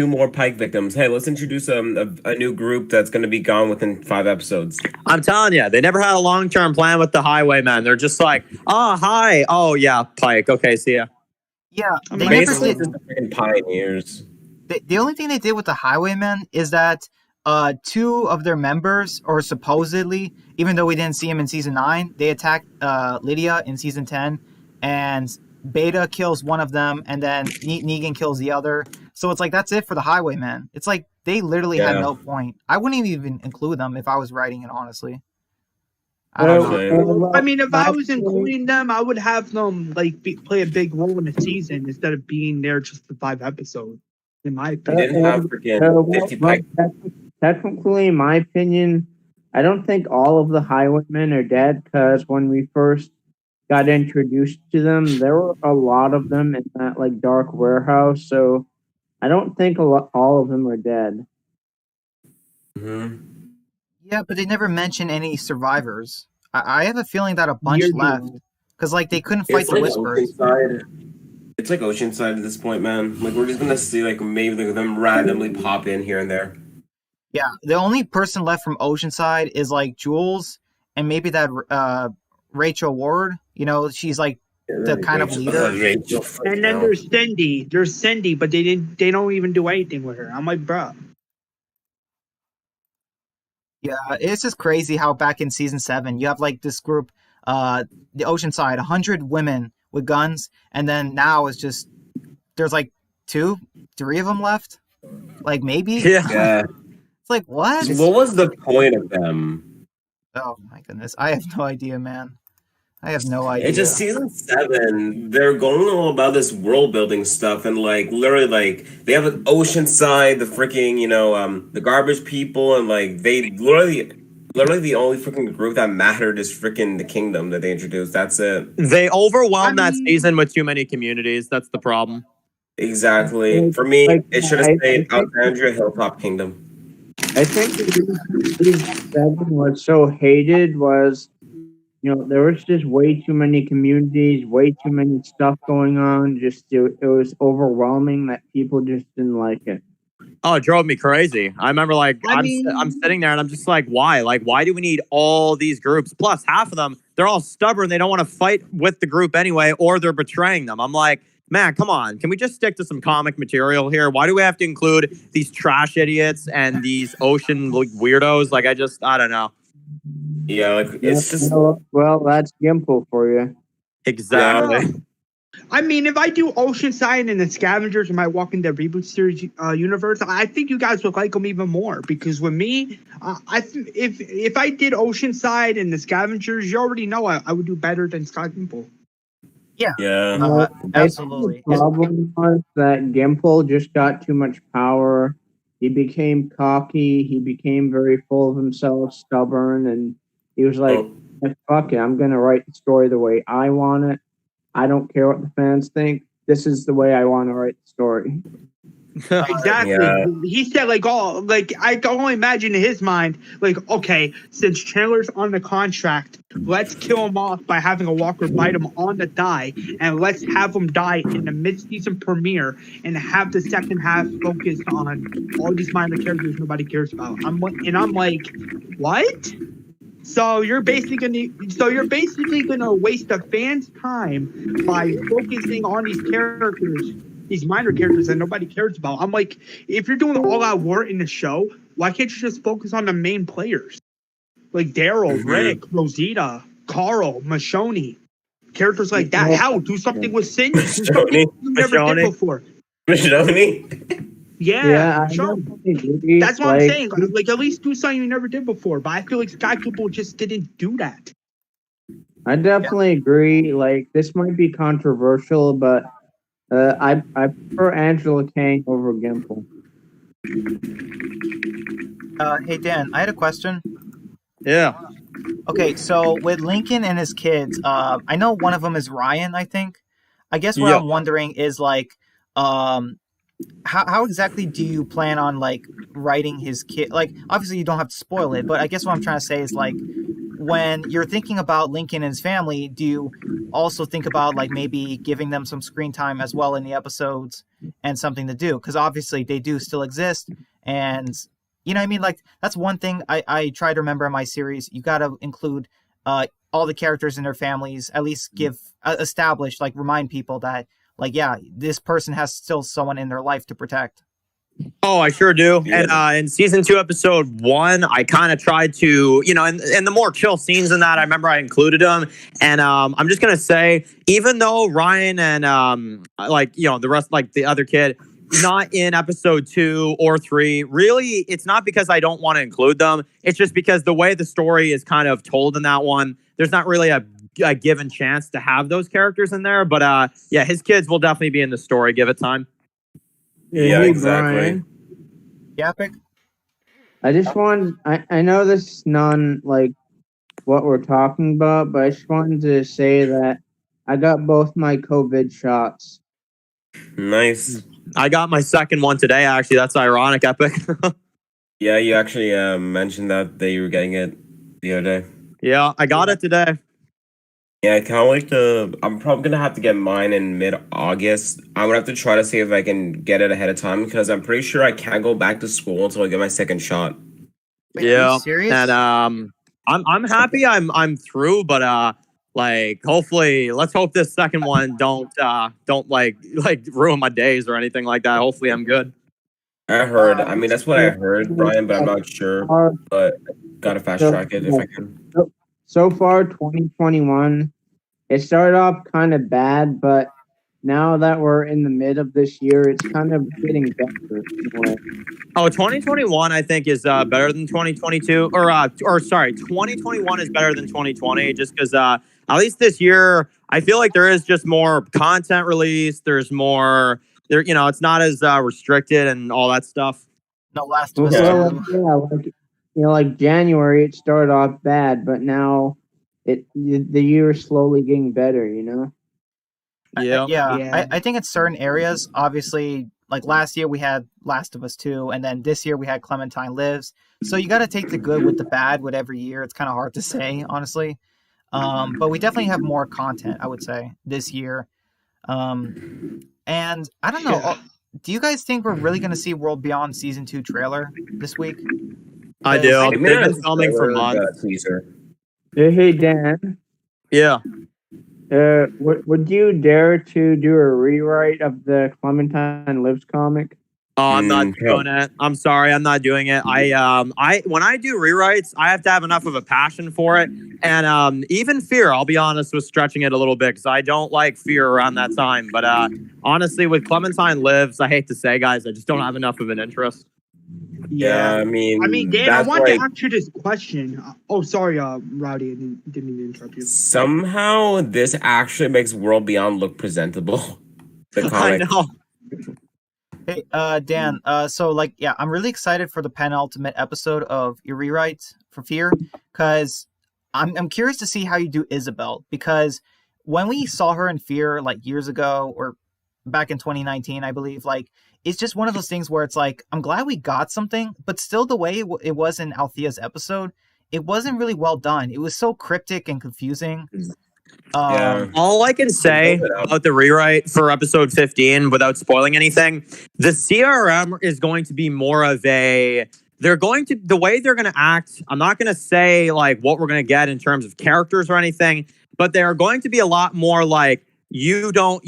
more Pike victims. Hey, let's introduce a new group that's going to be gone within 5 episodes. I'm telling you, they never had a long-term plan with the Highwaymen. They're just like, oh, hi. Oh, yeah, Pike. Okay, see ya. Yeah, they Basically, never did. just the freaking pioneers. The only thing they did with the Highwaymen is that 2 of their members, or supposedly, even though we didn't see him in season 9, they attacked Lydia in season 10, and Beta kills one of them, and then Negan kills the other. So it's like, that's it for the Highwaymen. It's like, they literally had no point. I wouldn't even include them if I was writing it, honestly. I don't know. I mean, if I was including them, I would have them like play a big role in the season instead of being there just for 5 episodes. In my opinion, They didn't have freaking 50 Pike. Technically, in my opinion, I don't think all of the Highwaymen are dead, because when we first got introduced to them, there were a lot of them in that like dark warehouse. So I don't think all of them are dead. Yeah, but they never mention any survivors. I have a feeling that a bunch left, because like they couldn't fight the Whispers. It's like Oceanside at this point, man. Like we're just gonna see like maybe like, them randomly pop in here and there. Yeah, the only person left from Oceanside is like Jules and maybe that Rachel Ward. You know, she's like the kind of leader. And then there's Cindy. There's Cindy, but they don't even do anything with her. I'm like, bro. Yeah, it's just crazy how back in season 7 you have like this group, the Oceanside, 100 women with guns, and then now it's just there's like 2, 3 of them left, like maybe. Yeah. It's like, what? What was the point of them? Oh my goodness, I have no idea, man. I have no idea. It's just season 7. They're going all about this world building stuff, and like literally, like they have an Oceanside, the freaking the garbage people, and like they literally the only freaking group that mattered is freaking the kingdom that they introduced. That's it. They overwhelmed that season with too many communities. That's the problem. Exactly. For me, it should have stayed Alexandria Hilltop Kingdom. I think season 7 was so hated was, there was just way too many communities, way too many stuff going on. Just it was overwhelming that people just didn't like it. Oh, it drove me crazy. I remember, like, I'm sitting there and I'm just like, why? Like, why do we need all these groups? Plus, half of them, they're all stubborn. They don't want to fight with the group anyway, or they're betraying them. I'm like, man, come on. Can we just stick to some comic material here? Why do we have to include these trash idiots and these ocean weirdos? Like, I don't know. Yeah, like it's just well, that's Gimple for you. Exactly. I mean, if I do Oceanside and the Scavengers in my Walking Dead reboot series universe, I think you guys would like them even more. Because with me, if I did Oceanside and the Scavengers, you already know I would do better than Scott Gimple. Yeah, absolutely. The problem was that Gimple just got too much power. He became cocky. He became very full of himself, stubborn, and he was like, fuck it, I'm going to write the story the way I want it. I don't care what the fans think. This is the way I want to write the story. Exactly. Yeah. He said I can only imagine in his mind, like, okay, since Chandler's on the contract, let's kill him off by having a Walker bite him on the thigh, and let's have him die in the mid-season premiere and have the second half focused on all these minor characters nobody cares about. I'm like, what? So you're basically gonna waste the fans' time by focusing on these characters, these minor characters that nobody cares about. I'm like, if you're doing all out war in the show, why can't you just focus on the main players? Like Daryl, Rick, Rosita, Carl, Mashoni, characters like that. Hell, do something with Cindy. Do something you never did before. Mashoni? Yeah, I sure. definitely agree. That's what I'm saying. Like, at least do something you never did before. But I feel like Sky People just didn't do that. I definitely agree. Like, this might be controversial, but I prefer Angela Kang over Gimple. Hey Dan, I had a question. Yeah. Okay, so with Lincoln and his kids, I know one of them is Ryan, I think. I guess what I'm wondering is like, how exactly do you plan on like writing his kid? Like, obviously you don't have to spoil it, but I guess what I'm trying to say is like, when you're thinking about Lincoln and his family, do you also think about like maybe giving them some screen time as well in the episodes and something to do? Because obviously they do still exist, and you know what I mean? Like, that's one thing I try to remember in my series. You got to include all the characters and their families, at least establish, like remind people that, like, yeah, this person has still someone in their life to protect. Oh, I sure do. Yeah. And in season 2, episode 1, I kind of tried to, in the more chill scenes in that, I remember I included them. And I'm just gonna say, even though Ryan and the rest, like the other kid, not in episode 2 or 3, really, it's not because I don't want to include them. It's just because the way the story is kind of told in that one, there's not really a given chance to have those characters in there. But yeah, his kids will definitely be in the story. Give it time. Yeah, Hey, exactly. Brian, Yeah, Pick? I just want, I know this is non like what we're talking about, but I just wanted to say that I got both my COVID shots. Nice. I got my second one today, actually. That's ironic, Epic. Yeah, you actually mentioned that you were getting it the other day. Yeah, I got it today. Yeah, I kind of like I'm probably gonna have to get mine in mid-August. I'm gonna have to try to see if I can get it ahead of time because I'm pretty sure I can't go back to school until I get my second shot. Wait, are Yeah. you serious? And I'm happy I'm through, but like hopefully let's hope this second one don't like ruin my days or anything like that. Hopefully I'm good. I heard. I mean, that's what I heard, Brian, but I'm not sure. But gotta fast track it if I can. So far, 2021, it started off kind of bad, but now that we're in the mid of this year, it's kind of getting better. Oh, 2021 I think is better than 2022, or sorry, 2021 is better than 2020 just because at least this year I feel like there is just more content released. There's more there, it's not as restricted and all that stuff. No, Last of Us Well, 2. yeah, like January, it started off bad, but now the year is slowly getting better. Yeah. I think in certain areas, obviously, like last year we had Last of Us 2, and then this year we had Clementine Lives. So you got to take the good with the bad with every year. It's kind of hard to say, honestly. But we definitely have more content, I would say, this year. And I don't know. Yeah. Do you guys think we're really going to see World Beyond Season 2 trailer this week? I do. Like, They've been filming for months. Teaser. Hey, Dan. Yeah. Would you dare to do a rewrite of the Clementine Lives comic? Oh, I'm not doing it. I'm sorry, I'm not doing it. I when I do rewrites, I have to have enough of a passion for it, and even Fear. I'll be honest, was stretching it a little bit because I don't like Fear around that time. But honestly, with Clementine Lives, I hate to say, guys, I just don't have enough of an interest. Yeah, I mean, Dan, I that's want like, to ask you this question. Sorry, Rowdy, I didn't mean to interrupt you. somehow this actually makes World Beyond look presentable. The comic. I know. Hey, Dan, so like, yeah, I'm really excited for the penultimate episode of your rewrite for Fear, because I'm curious to see how you do Isabel, because when we saw her in Fear like years ago, or back in 2019, I believe. Like, it's just one of those things where it's like, I'm glad we got something, but still the way it was in Althea's episode, it wasn't really well done. It was so cryptic and confusing. Yeah. All I can say about the rewrite for episode 15, without spoiling anything, the CRM is going to be more of a. They're going to the way they're going to act. I'm not going to say like what we're going to get in terms of characters or anything, but they are going to be a lot more like you don't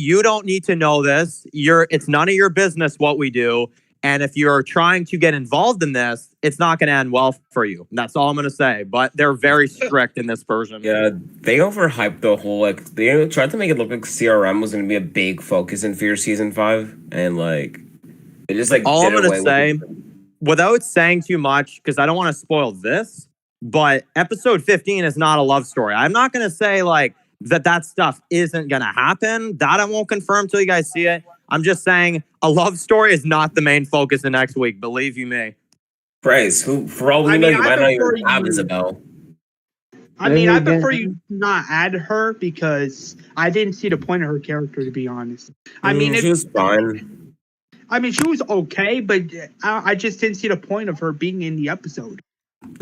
need to know this. It's none of your business what we do. And if you're trying to get involved in this, it's not going to end well for you. That's all I'm going to say. But they're very strict in this version. Yeah, they overhyped the whole, like, they tried to make it look like CRM was going to be a big focus in Fear Season 5. And, like, they just, like, all I'm did going away to say, with it. without saying too much, because I don't want to spoil this, but episode 15 is not a love story. I'm not going to say, like, that stuff isn't going to happen. That I won't confirm till you guys see it. I'm just saying a love story is not the main focus of next week. Believe you me. Bryce, who, for all we know, you might not even have Isabel. I mean, I prefer you not add her because I didn't see the point of her character, to be honest. I mean, she was fine. I mean, she was okay, but I just didn't see the point of her being in the episode.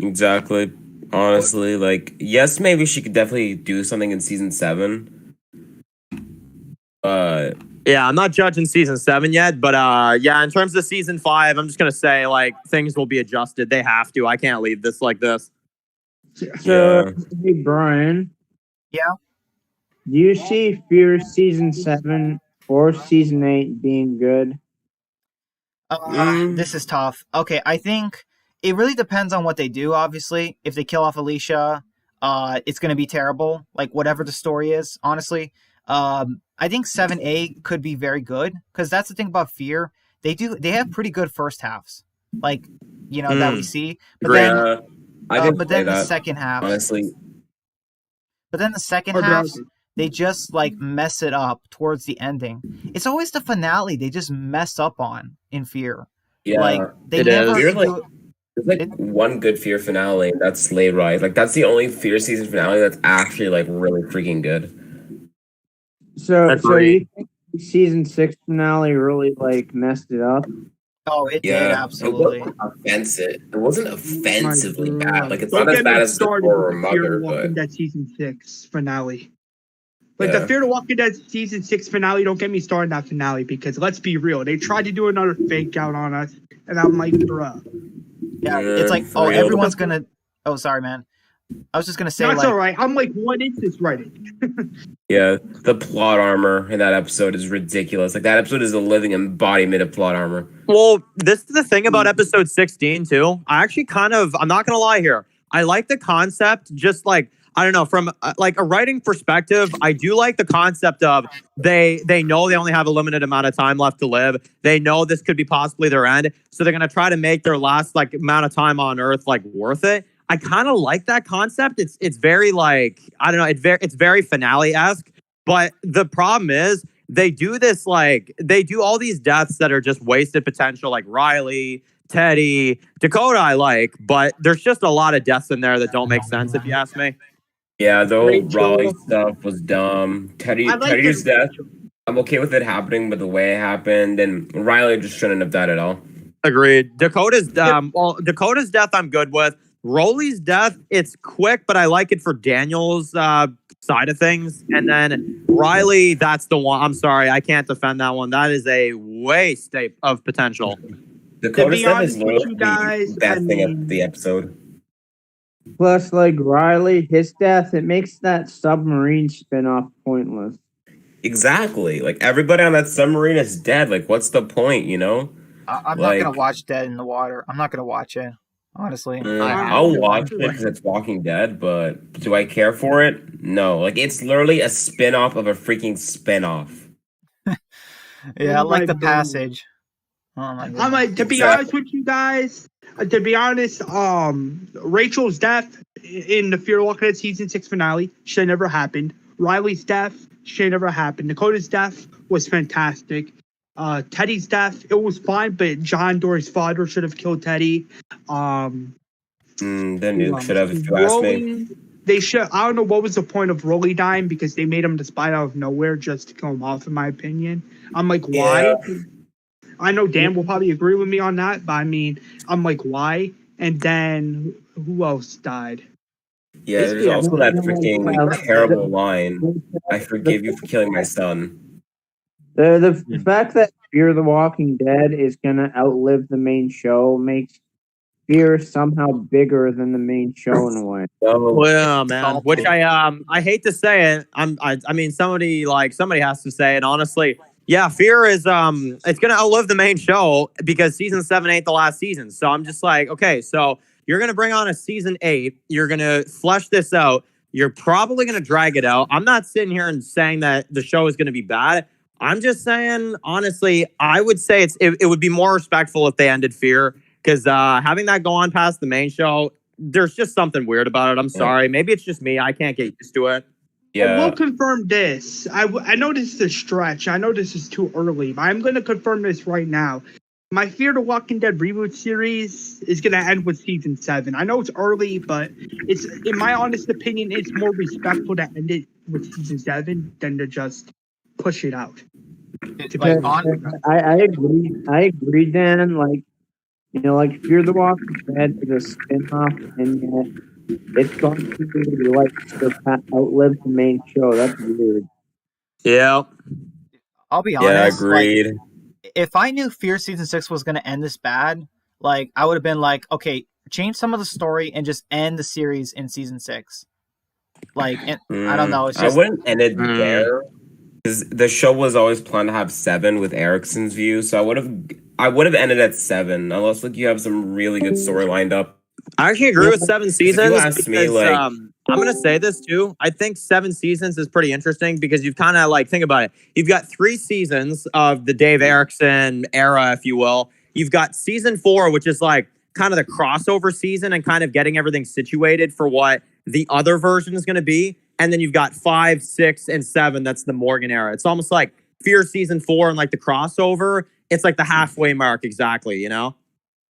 Exactly. Honestly, like, yes, maybe she could definitely do something in season 7. But yeah, I'm not judging season 7 yet, but yeah, in terms of season 5, I'm just gonna say like things will be adjusted. They have to. I can't leave this like this. So, hey Brian. Yeah. Do you see Fear season 7 or season 8 being good? This is tough. Okay, I think it really depends on what they do. Obviously, if they kill off Alicia, it's going to be terrible. Like whatever the story is, honestly. I think 7A could be very good because that's the thing about Fear. They have pretty good first halves, like that we see. But then, the second half, honestly. But then the second half, they just like mess it up towards the ending. It's always the finale they just mess up on in Fear. Yeah, like they never. There's like one good Fear finale, and that's Slay Rise. Like that's the only Fear season finale that's actually like really freaking good. So you think the season 6 finale really like messed it up? Oh, it did absolutely. It wasn't offensively bad. Like it's not as bad as the Horror Mother, but that season 6 finale. Like the Fear the Walking Dead season 6 finale, don't get me started on that finale because let's be real, they tried to do another fake out on us, and I'm like, bruh. Yeah, it's like, everyone's gonna. Oh, sorry, man. I was just gonna say, that's all right. I'm like, what is this writing? Yeah, the plot armor in that episode is ridiculous. Like that episode is a living embodiment of plot armor. Well, this is the thing about episode 16 too. I actually I'm not gonna lie here. I like the concept, just like I don't know, from like a writing perspective, I do like the concept of they know they only have a limited amount of time left to live. They know this could be possibly their end, so they're gonna try to make their last like amount of time on Earth like worth it. I kind of like that concept. It's very like I don't know. It's very finale-esque. But the problem is they do this like they do all these deaths that are just wasted potential, like Riley, Teddy, Dakota. I like, but there's just a lot of deaths in there that don't make sense if you ask me. Yeah, the old Raleigh stuff was dumb. Teddy's death, I'm okay with it happening, but the way it happened, and Riley just shouldn't have died at all. Agreed. Dakota's death I'm good with. Rolly's death, it's quick, but I like it for Daniel's side of things. And then Riley, that's the one. I'm sorry, I can't defend that one. That is a waste of potential. Dakota's death is literally the best thing of the episode. Plus, like Riley, his death, it makes that submarine spinoff pointless. Exactly. Like everybody on that submarine is dead. Like, what's the point? I'm not gonna watch Dead in the Water. I'm not gonna watch it. Honestly, I'll watch it because it's Walking Dead, but do I care for it? No. Like, it's literally a spin-off of a freaking spin-off. Yeah, I like The Passage. Oh my God. I'm like, to be honest with you guys, Rachel's death in the Fear the Walking Dead season 6 finale should have never happened. Riley's death should have never happened. Dakota's death was fantastic. Teddy's death, it was fine, but John Dory's father should have killed Teddy. The nuke should have, if you ask me. they should. I don't know what was the point of Rolly dying because they made him the spy out of nowhere just to kill him off. In my opinion, I'm like, why? I know Dan will probably agree with me on that, but I mean, I'm like, why? And then who else died? Yeah, there's Basically, also that freaking Like, terrible line. I forgive you for killing my son. The fact that Fear the Walking Dead is gonna outlive the main show makes Fear somehow bigger than the main show in a way. So, well, man, which I hate to say it. I mean somebody has to say it. Honestly, yeah, Fear is it's gonna outlive the main show because season 7 ain't the last season. So I'm just like, okay, so you're gonna bring on a season 8. You're gonna flesh this out. You're probably gonna drag it out. I'm not sitting here and saying that the show is gonna be bad. I'm just saying, honestly, I would say it would be more respectful if they ended Fear because having that go on past the main show, there's just something weird about it. I'm sorry. Maybe it's just me. I can't get used to it. I will yeah. confirm this. I know this is a stretch. I know this is too early, but I'm going to confirm this right now. My Fear the Walking Dead reboot series is going to end with season 7. I know it's early, but it's, in my honest opinion, it's more respectful to end it with season 7 than to just push it out. Like, I agree. I agree, Dan. Like, you know, like Fear the Walking Dead is a spin-off, and yet it's going to like outlive the main show. That's weird. Yeah. I'll be Yeah, honest. agreed. Like, if I knew Fear season 6 was going to end this bad, like I would have been like, okay, change some of the story and just end the series in season 6. Like, I don't know. It's I just wouldn't end it there because the show was always planned to have 7 with Erickson's view. So I would have ended at 7 unless like you have some really good story lined up. I actually agree with 7 seasons. ask me, Because, like- I'm gonna say this too. I think 7 seasons is pretty interesting because you've kind of like think about it. You've got 3 seasons of the Dave Erickson era, if you will. You've got season 4, which is like kind of the crossover season and kind of getting everything situated for what the other version is going to be. And then you've got 5, 6, and 7. That's the Morgan era. It's almost like Fear season 4 and like the crossover. It's like the halfway mark exactly, you know?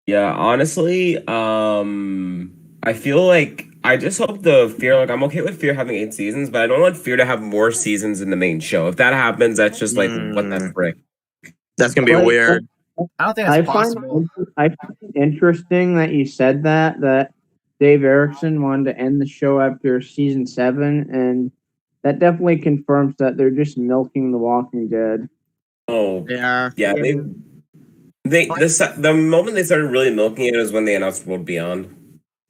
Yeah, honestly, I feel like I just hope the Fear, like I'm okay with Fear having 8 seasons, but I don't want Fear to have more seasons in the main show. If that happens, that's just like what the frick. That's going to be Like, weird. I don't think that's possible. I find it interesting that you said that Dave Erickson wanted to end the show after season 7, and that definitely confirms that they're just milking The Walking Dead. Oh, Yeah. yeah. The moment they started really milking it was when they announced World Beyond.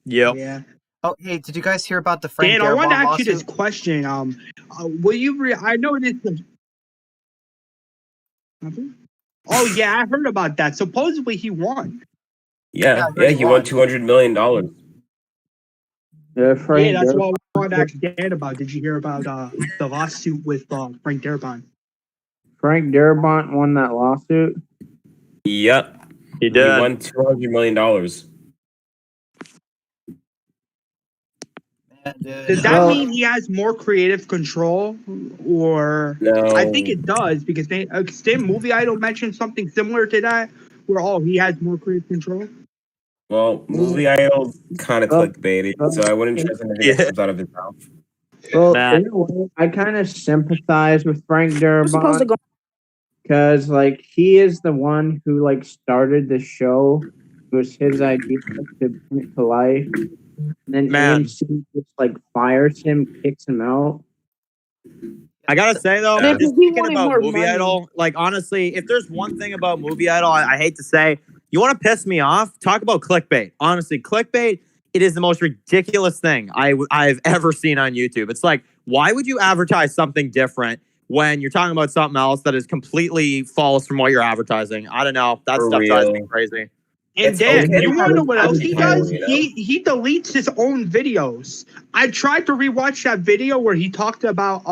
Yep. Yeah. Oh, hey, did you guys hear about the Frank Dan, I want to Darabont ask you this lawsuit? question. Will you? I know this. Oh yeah, I heard about that. Supposedly he won. Yeah, Yeah, he won $200 million. Frank Yeah, that's Darabont. what I wanted to ask Dan about. Did you hear about the lawsuit with Frank Darabont? Frank Darabont won that lawsuit. Yep, He he did. won $200 million. Does that mean he has more creative control, or No, I think it does because didn't Movie Idol mention something similar to that, where he has more creative control. Well, Movie Idol kind of clickbaity, so I wouldn't trust anything that comes out of his mouth. Well, Matt. in a way, I kind of sympathize with Frank Darabont because, like, he is the one who like started the show. It was his idea to bring it to life, and then Man. AMC just like fires him, kicks him out. I gotta say though, Yeah. just thinking about Movie Idol, like honestly, if there's one thing about Movie Idol, I hate to say, you want to piss me off? Talk about clickbait. Honestly, clickbait, it is the most ridiculous thing I've ever seen on YouTube. It's like, why would you advertise something different when you're talking about something else that is completely false from what you're advertising? I don't know. That For stuff drives me real. crazy. And It's Dan, okay you to want to know what else he does? you know? He deletes his own videos. I tried to rewatch that video where he talked about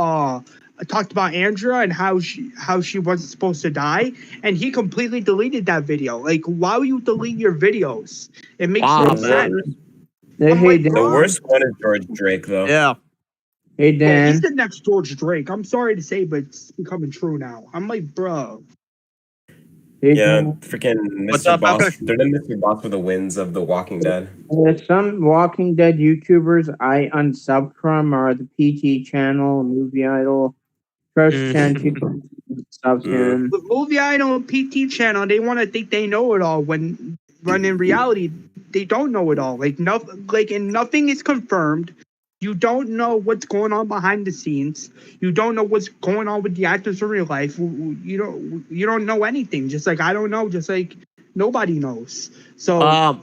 Andrea and how she wasn't supposed to die, and he completely deleted that video. Like, why would you delete your videos? It makes Wow, no man. sense. Hey, like, The bro. worst one is George Drake, though. Yeah. Hey Yeah, Dan. he's the next George Drake. I'm sorry to say, but it's becoming true now. I'm like, bro. Yeah, freaking What's Mr. up, Boss. Epic? They're the Mr. Boss for the wins of The Walking Dead. Some Walking Dead YouTubers I unsubbed from are the PT channel, Movie Idol, Trust Chan, subs him. The movie idol PT channel, they want to think they know it all when in reality they don't know it all. And nothing is confirmed. You don't know what's going on behind the scenes. You don't know what's going on with the actors in real life. You don't know anything. Just like I don't know. Just like nobody knows. So I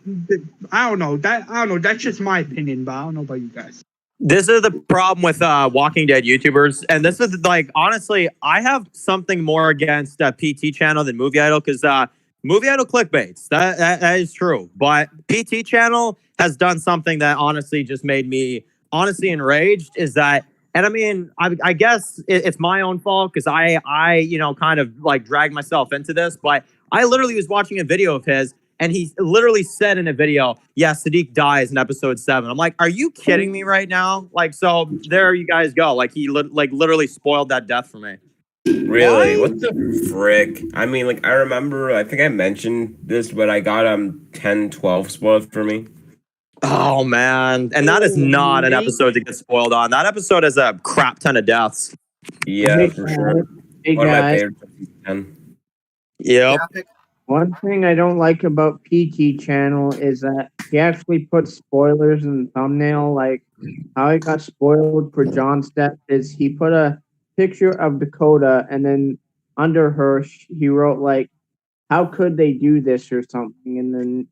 don't know. That's just my opinion, but I don't know about you guys. This is the problem with Walking Dead YouTubers, and this is like honestly, I have something more against PT channel than Movie Idol because Movie Idol clickbaits. That is true, but PT channel has done something that honestly just made me honestly enraged. Is that, and I mean, I guess it's my own fault because I kind of like dragged myself into this, but I literally was watching a video of his. And he literally said in a video, yeah, Sadiq dies in episode 7. I'm like, are you kidding me right now? Like, so there you guys go. Like, he literally spoiled that death for me. Really? What the frick? I mean, like, I remember, I think I mentioned this, but I got 10, 12 spoiled for me. Oh, man. And that is not an episode to get spoiled on. That episode has a crap ton of deaths. Yeah, for sure. Hey, One of my guys. favorites. Yep. One thing I don't like about PT channel is that he actually puts spoilers in the thumbnail. Like how I got spoiled for John's death is he put a picture of Dakota and then under her he wrote like, how could they do this or something? And then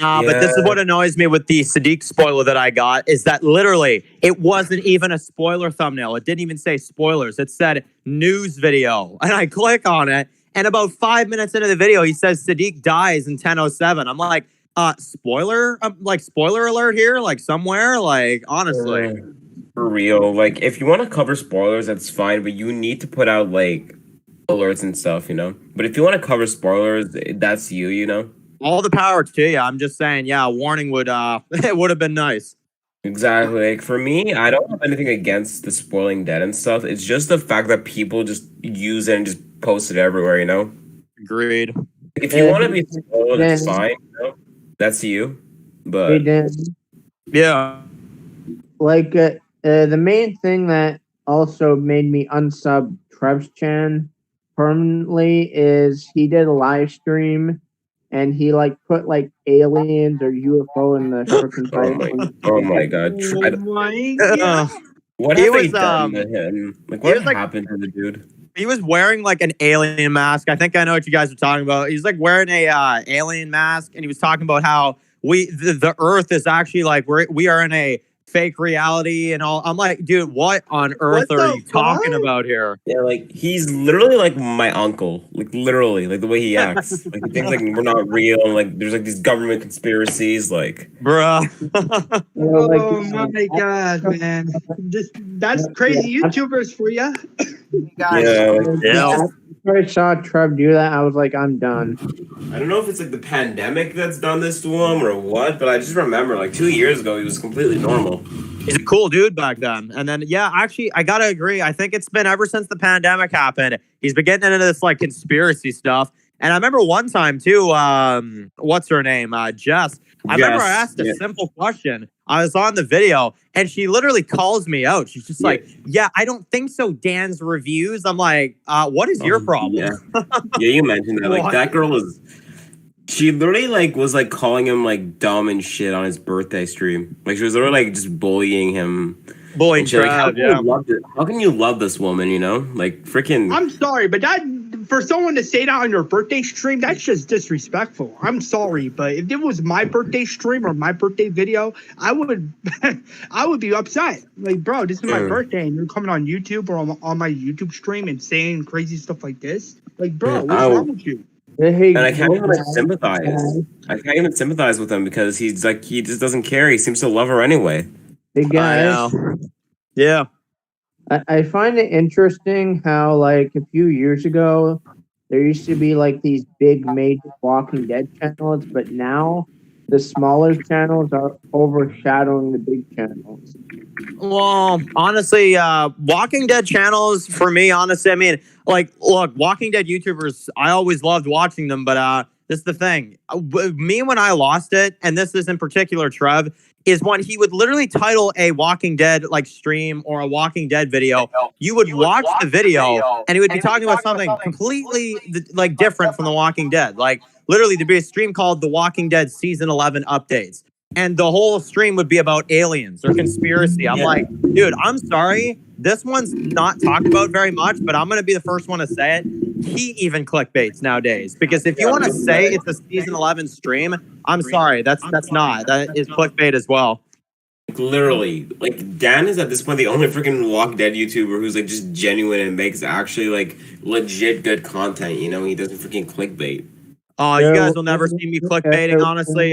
Nah, but this is what annoys me with the Sadiq spoiler that I got is that literally it wasn't even a spoiler thumbnail. It didn't even say spoilers. It said news video. And I click on it. And about 5 minutes into the video, he says Sadiq dies in 10:07. I'm like, spoiler? Like, spoiler alert here? Like, somewhere? Like, honestly. For real. Like, if you want to cover spoilers, that's fine. But you need to put out, like, alerts and stuff, you know? But if you want to cover spoilers, that's you, you know? All the power to you. I'm just saying, yeah, a warning would it would have been nice. Exactly. Like, for me, I don't have anything against the spoiling dead and stuff. It's just the fact that people just use it and just post it everywhere, you know? Agreed. If you want to be spoiled, it's fine, you know? That's you. But yeah. Like the main thing that also made me unsub Trev's Chan permanently is he did a live stream and he like put like aliens or UFO in the freaking title. Oh my god. Oh my god. What have they done to him? Like, what happened to the dude? He was wearing like an alien mask. I think I know what you guys are talking about. He's like wearing a alien mask, and he was talking about how the Earth is actually like we are in a fake reality and all. I'm like, dude, what on earth are you talking about here? Yeah, like he's literally like my uncle. Like literally, like the way he acts. Like he thinks like we're not real. And, like there's like these government conspiracies. Like, bruh. Oh my god, man! That's crazy YouTubers for you. Yeah. After I saw Trev do that, I was like, I'm done. I don't know if it's like the pandemic that's done this to him or what, but I just remember like 2 years ago he was completely normal. He's a cool dude back then. And then, yeah, actually, I gotta agree. I think it's been ever since the pandemic happened, he's been getting into this like conspiracy stuff. And I remember one time too, what's her name? Jess. I remember I asked a simple question. I was on the video and she literally calls me out. She's just like, yeah, I don't think so, Dan's reviews. I'm like, what is your problem? Yeah, you mentioned that. Like that girl was, she literally like was like calling him like dumb and shit on his birthday stream. Like she was literally like just bullying him. Bullying Trav, like, how can you love this woman, you know? Like freaking. I'm sorry, but that for someone to say that on your birthday stream, that's just disrespectful. I'm sorry, but if it was my birthday stream or my birthday video, I would I would be upset. Like, bro, this is my birthday and you're coming on YouTube or on my YouTube stream and saying crazy stuff like this. Like, bro, what's wrong with you? And I can't even sympathize. I can't even sympathize with him because he's like he just doesn't care. He seems to love her anyway. Hey guys, yeah. I find it interesting how, like, a few years ago, there used to be, like, these big major Walking Dead channels, but now the smaller channels are overshadowing the big channels. Well, honestly, Walking Dead channels for me, honestly, I mean, like, look, Walking Dead YouTubers, I always loved watching them, but this is the thing. Me, when I lost it, and this is in particular Trev, is when he would literally title a Walking Dead like stream or a Walking Dead video. You would watch the video, and he would be talking about something completely like different from The Walking Dead. Like, literally, there'd be a stream called The Walking Dead Season 11 Updates. And the whole stream would be about aliens or conspiracy. I'm like, dude, I'm sorry. This one's not talked about very much, but I'm going to be the first one to say it. He even clickbaits nowadays. Because if you want to say it's a season 11 stream, I'm sorry. That's not. That is clickbait as well. Literally, like, Dan is at this point the only freaking Walking Dead YouTuber who's like just genuine and makes actually like legit good content. You know, he doesn't freaking clickbait. Oh, you guys will never see me clickbaiting, honestly.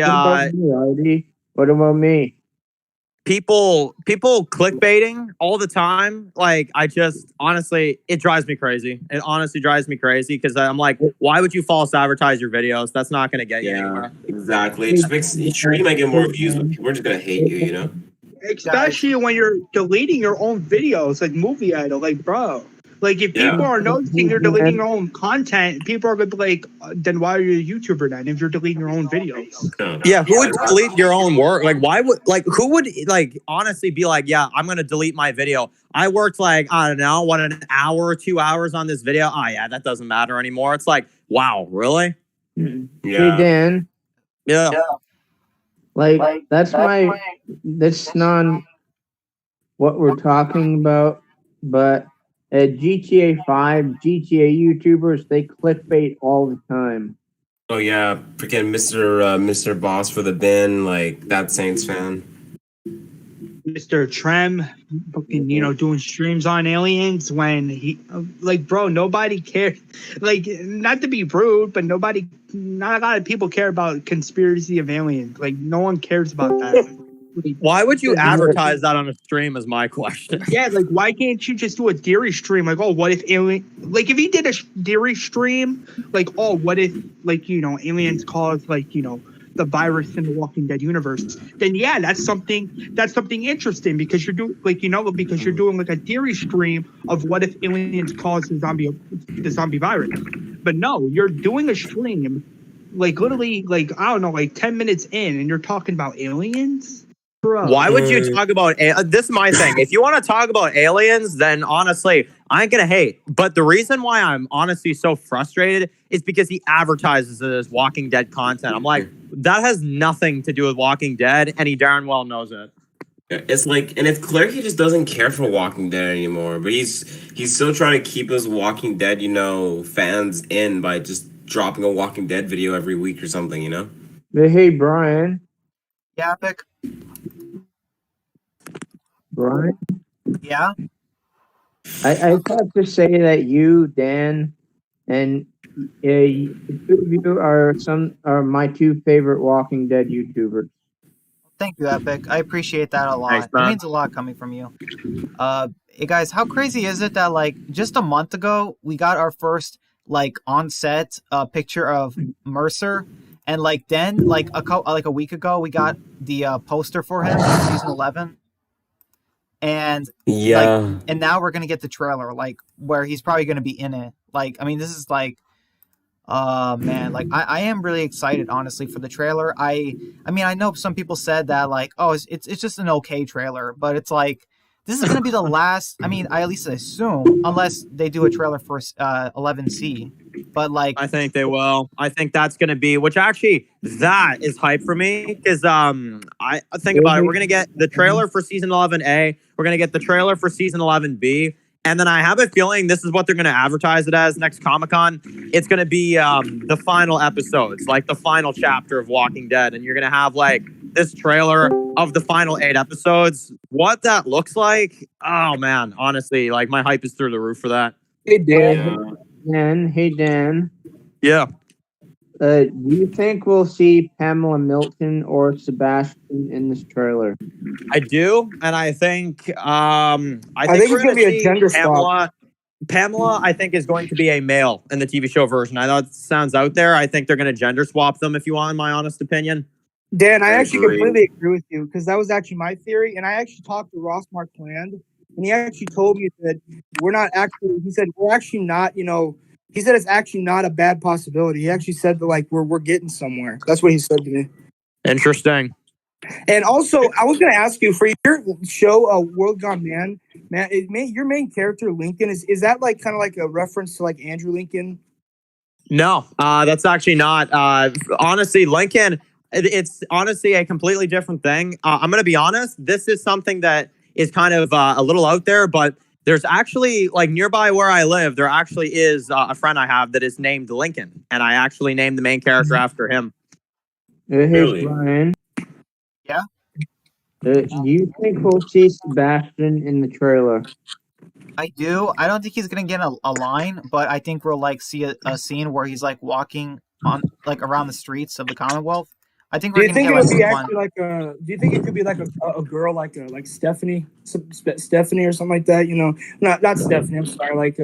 What about me? People clickbaiting all the time. Like, I just, honestly, it drives me crazy. It honestly drives me crazy because I'm like, why would you false advertise your videos? That's not going to get you anywhere. Exactly. It just makes, sure, you might get more views, but people are just going to hate you, you know? Especially when you're deleting your own videos, like movie idol, like, bro. Like, if people are noticing you're deleting your own content, people are going to be like, then why are you a YouTuber then if you're deleting your own videos? Yeah, who would delete your own work? Like, why would, like, who would, like, honestly be like, yeah, I'm going to delete my video. I worked, like, I don't know, an hour or 2 hours on this video. Oh, yeah, that doesn't matter anymore. It's like, wow, really? Yeah. Hey, Dan. Yeah. Like, that's not what we're talking about, but at GTA 5, GTA YouTubers, they clickbait all the time. Oh yeah, freaking Mr. Boss for the bin, like that Saints fan. Mr. Trem, fucking, you know, doing streams on aliens when he, like, bro, nobody cares. Like, not to be rude, but not a lot of people care about conspiracy of aliens. Like, no one cares about that. Why would you advertise that on a stream is my question. Yeah, like, why can't you just do a theory stream? Like, oh, what if alien... Like, if he did a theory stream, like, oh, what if, like, you know, aliens caused, like, you know, the virus in the Walking Dead universe, then yeah, that's something interesting because you're doing, like, you know, because you're doing, like, a theory stream of what if aliens caused the zombie virus. But no, you're doing a stream, like, literally, like, I don't know, like, 10 minutes in, and you're talking about aliens? Bro. Why would you talk about this is my thing. If you want to talk about aliens, then honestly, I ain't gonna hate. But the reason why I'm honestly so frustrated is because he advertises it as Walking Dead content. I'm like, that has nothing to do with Walking Dead, and he darn well knows it. It's like, and it's clear he just doesn't care for Walking Dead anymore. But he's still trying to keep his Walking Dead, you know, fans in by just dropping a Walking Dead video every week or something, you know. Hey, Brian. Yeah, Epic. Brian? Yeah? I have to say that you, Dan, and the two of you are my two favorite Walking Dead YouTubers. Thank you, Epic. I appreciate that a lot. Thanks, it means a lot coming from you. Hey guys, how crazy is it that, like, just a month ago we got our first, like, on set picture of Mercer, and like then like a week ago we got the poster for him for season 11. And yeah, like, and now we're gonna get the trailer, like, where he's probably gonna be in it. Like, I mean, this is like, man, like, I am really excited, honestly, for the trailer. I mean, I know some people said that, like, oh, it's just an okay trailer, but it's like, this is gonna be the last. I mean, I at least assume, unless they do a trailer for 11C. But like, I think they will. I think that's going to be, which actually, that is hype for me because I think about it. We're going to get the trailer for season 11A. We're going to get the trailer for season 11B. And then I have a feeling this is what they're going to advertise it as next Comic-Con. It's going to be the final episodes, like the final chapter of Walking Dead. And you're going to have like this trailer of the final 8 episodes. What that looks like, oh man, honestly, like my hype is through the roof for that. Hey, Dan. Hey, Dan. Yeah. Do you think we'll see Pamela Milton or Sebastian in this trailer? I do, and I think I think it's going to be a gender swap. Pamela, I think, is going to be a male in the TV show version. I know it sounds out there. I think they're going to gender swap them, if you want my honest opinion. Dan, I I actually agree. completely agree with you because that was actually my theory. And I actually talked to Ross Markland, and he actually told me that we're not actually, he said, we're actually not, he said it's actually not a bad possibility. He actually said that, like, we're getting somewhere. That's what he said to me. Interesting. And also, I was going to ask you for your show, World Gone Man, your main character, Lincoln, is that like kind of like a reference to like Andrew Lincoln? No, that's actually not. Honestly, Lincoln, it's honestly a completely different thing. I'm going to be honest. This is something that is kind of a little out there, but there's actually, like, nearby where I live, there actually is a friend I have that is named Lincoln, and I actually named the main character after him. Hey, Really? Brian. Yeah? Do you think we'll see Sebastian in the trailer? I do. I don't think he's gonna get a line, but I think we'll like see a scene where he's like walking on like around the streets of the Commonwealth. I think Do we're you gonna think get it'll like be some fun. actually like a? Do you think it could be like a girl like Stephanie, Stephanie or something like that? Not Stephanie. I'm sorry. Like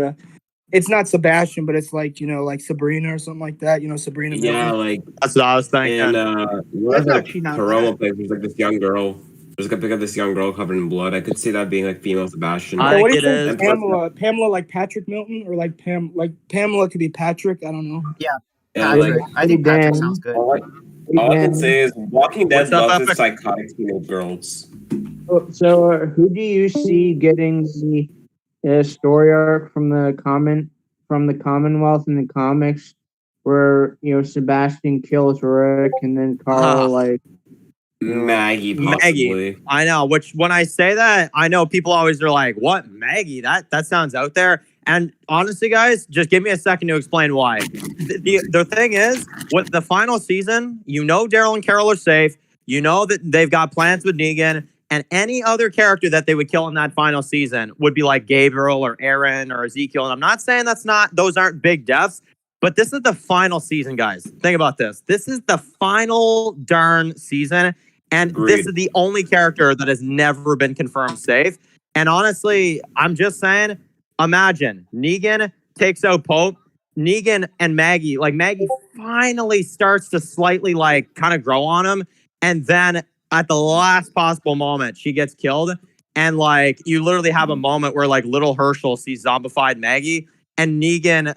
it's not Sebastian, but it's like like Sabrina or something like that. Sabrina. Yeah, Milton. like That's what I was thinking. and where's That's that actually not Corolla bad. place? There's like this young girl. There's gonna pick up this young girl covered in blood. I could see that being like female Sebastian. I Or what think do you it think, is. Pamela? Pamela like Patrick Milton, or like Pamela could be Patrick. I don't know. Yeah, Yeah, like Patrick. I think Patrick sounds good. all I can say is Walking Dead What's up, loves its Epic? psychotic teenage girls. So, who do you see getting the story arc from the Commonwealth in the comics, where Sebastian kills Rick and then Carl Maggie, Maggie. possibly. I know. Which, when I say that, I know people always are like, "What, Maggie? That sounds out there." And honestly, guys, just give me a second to explain why. The thing is, with the final season, Daryl and Carol are safe. You know that they've got plans with Negan, and any other character that they would kill in that final season would be like Gabriel or Aaron or Ezekiel. And I'm not saying those aren't big deaths, but this is the final season, guys. Think about this. This is the final darn season. And Agreed. This is the only character that has never been confirmed safe. And honestly, I'm just saying, imagine Negan takes out Pope, Negan and Maggie. Like, Maggie finally starts to slightly kind of grow on him. And then at the last possible moment, she gets killed. And you literally have a moment where little Herschel sees zombified Maggie, and Negan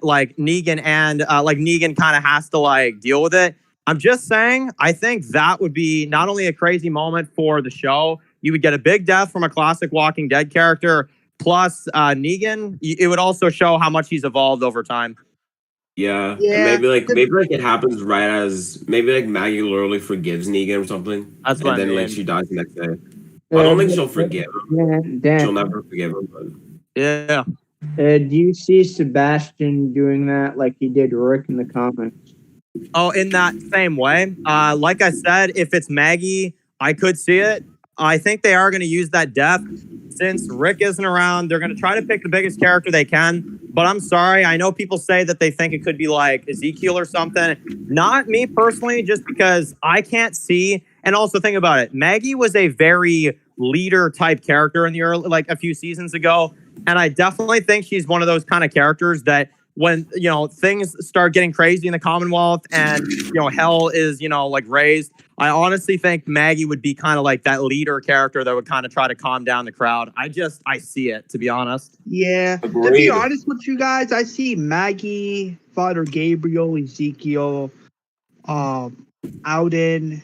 kind of has to deal with it. I'm just saying, I think that would be not only a crazy moment for the show, you would get a big death from a classic Walking Dead character, plus Negan. It would also show how much he's evolved over time. Yeah. Yeah. And maybe it happens right as maybe Maggie literally forgives Negan or something. That's what and I then mean. she dies the next day. I don't think she'll forgive him. Dan, She'll never forgive him. But Yeah. do you see Sebastian doing that like he did Rick in the comics? Oh, in that same way. Like I said, if it's Maggie, I could see it. I think they are going to use that death. Since Rick isn't around, they're going to try to pick the biggest character they can. But I'm sorry. I know people say that they think it could be like Ezekiel or something. Not me personally, just because I can't see. And also think about it. Maggie was a very leader type character in the early, a few seasons ago. And I definitely think she's one of those kind of characters that when, things start getting crazy in the Commonwealth and, hell is, raised, I honestly think Maggie would be kind of like that leader character that would kind of try to calm down the crowd. I see it, to be honest. Yeah. To Agreed. be honest with you guys, I see Maggie, Father Gabriel, Ezekiel, Auden,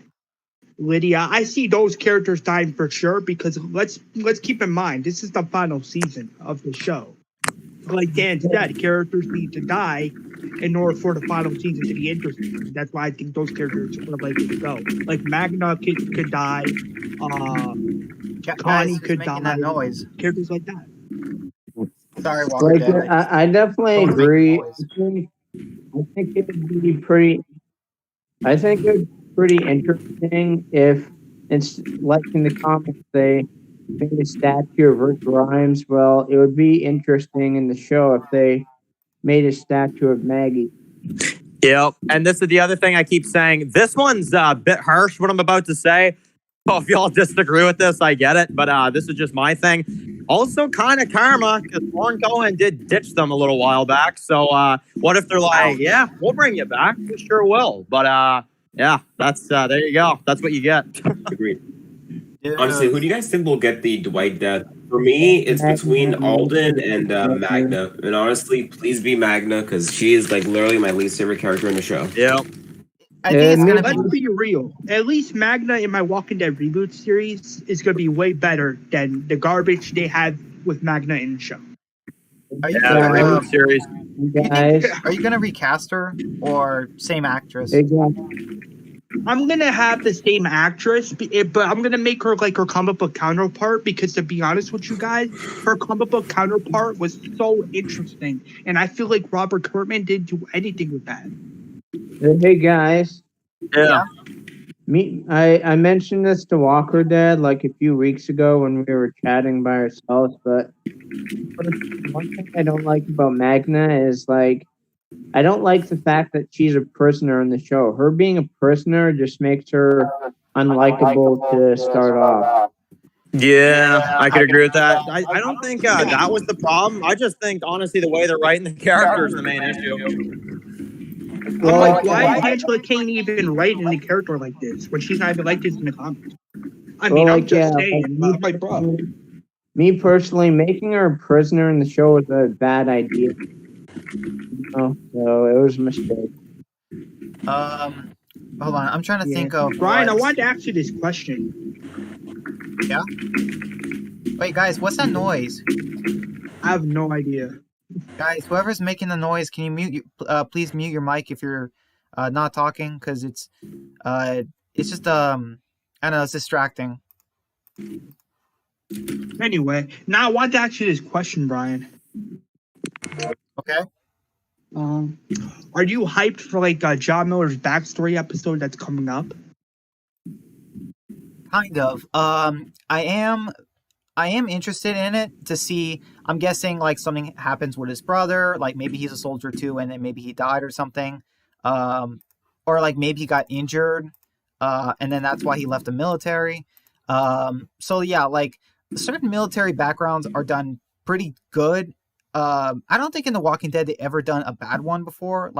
Lydia. I see those characters dying for sure because let's keep in mind this is the final season of the show. Like Dan said, characters need to die in order for the final season to be interesting. That's why I think those characters are likely to go. Like Magna could die. Connie could making die. that noise. Characters like that. Sorry, Walker Dead. I definitely Someone's making agree. noise. I think it would be pretty. I think it would be pretty interesting if it's like in the comics they made a statue of Rick Grimes. Well, it would be interesting in the show if they made a statue of Maggie. Yep. And this is the other thing I keep saying. This one's a bit harsh, what I'm about to say. So if y'all disagree with this, I get it. But this is just my thing. Also kind of karma, because Lauren Cohen did ditch them a little while back. So what if they're like, yeah, we'll bring you back. We sure will. But Yeah, that's there you go. That's what you get. Agreed. Dude. Honestly, who do you guys think will get the Dwight death? For me, it's between Alden and Magna. And honestly, please be Magna because she is like literally my least favorite character in the show. Yeah. I think it's gonna Let's be. be real. At least Magna in my Walking Dead reboot series is gonna be way better than the garbage they had with Magna in the show. Are you Yeah, the gonna reboot series. Guys, are you gonna recast her or same actress? hey guys, I'm gonna have the same actress, but I'm gonna make her like her comic book counterpart because, to be honest with you guys, her comic book counterpart was so interesting, and I feel like Robert Kirkman didn't do anything with that. hey guys. Yeah. I mentioned this to Walker Dad like a few weeks ago when we were chatting by ourselves, but one thing I don't like about Magna is like I don't like the fact that she's a prisoner in the show. Her being a prisoner just makes her unlikable to start off. Yeah, I could agree with that. I don't think that was the problem. I just think, honestly, the way they're writing the character is the main issue. I'm like, why is Angela Kane even writing a character like this when she's not even like this in the comics? I mean, I'm just saying, but I'm like, bro. Me personally, making her a prisoner in the show was a bad idea. So it was a mistake. Hold on, I'm trying to think of. Brian, I what- wanted to ask you this question. Yeah. Wait, guys, what's that noise? I have no idea. Guys, whoever's making the noise, can you mute? Please mute your mic if you're not talking, because it's just I don't know, it's distracting. Anyway, now I wanted to ask you this question, Brian. Okay. Are you hyped for like John Miller's backstory episode that's coming up? Kind of. I am interested in it to see. I'm guessing like something happens with his brother, like maybe he's a soldier too, and then maybe he died or something, or like maybe he got injured, and then that's why he left the military. So yeah, like certain military backgrounds are done pretty good. I don't think in The Walking Dead they ever done a bad one before. Like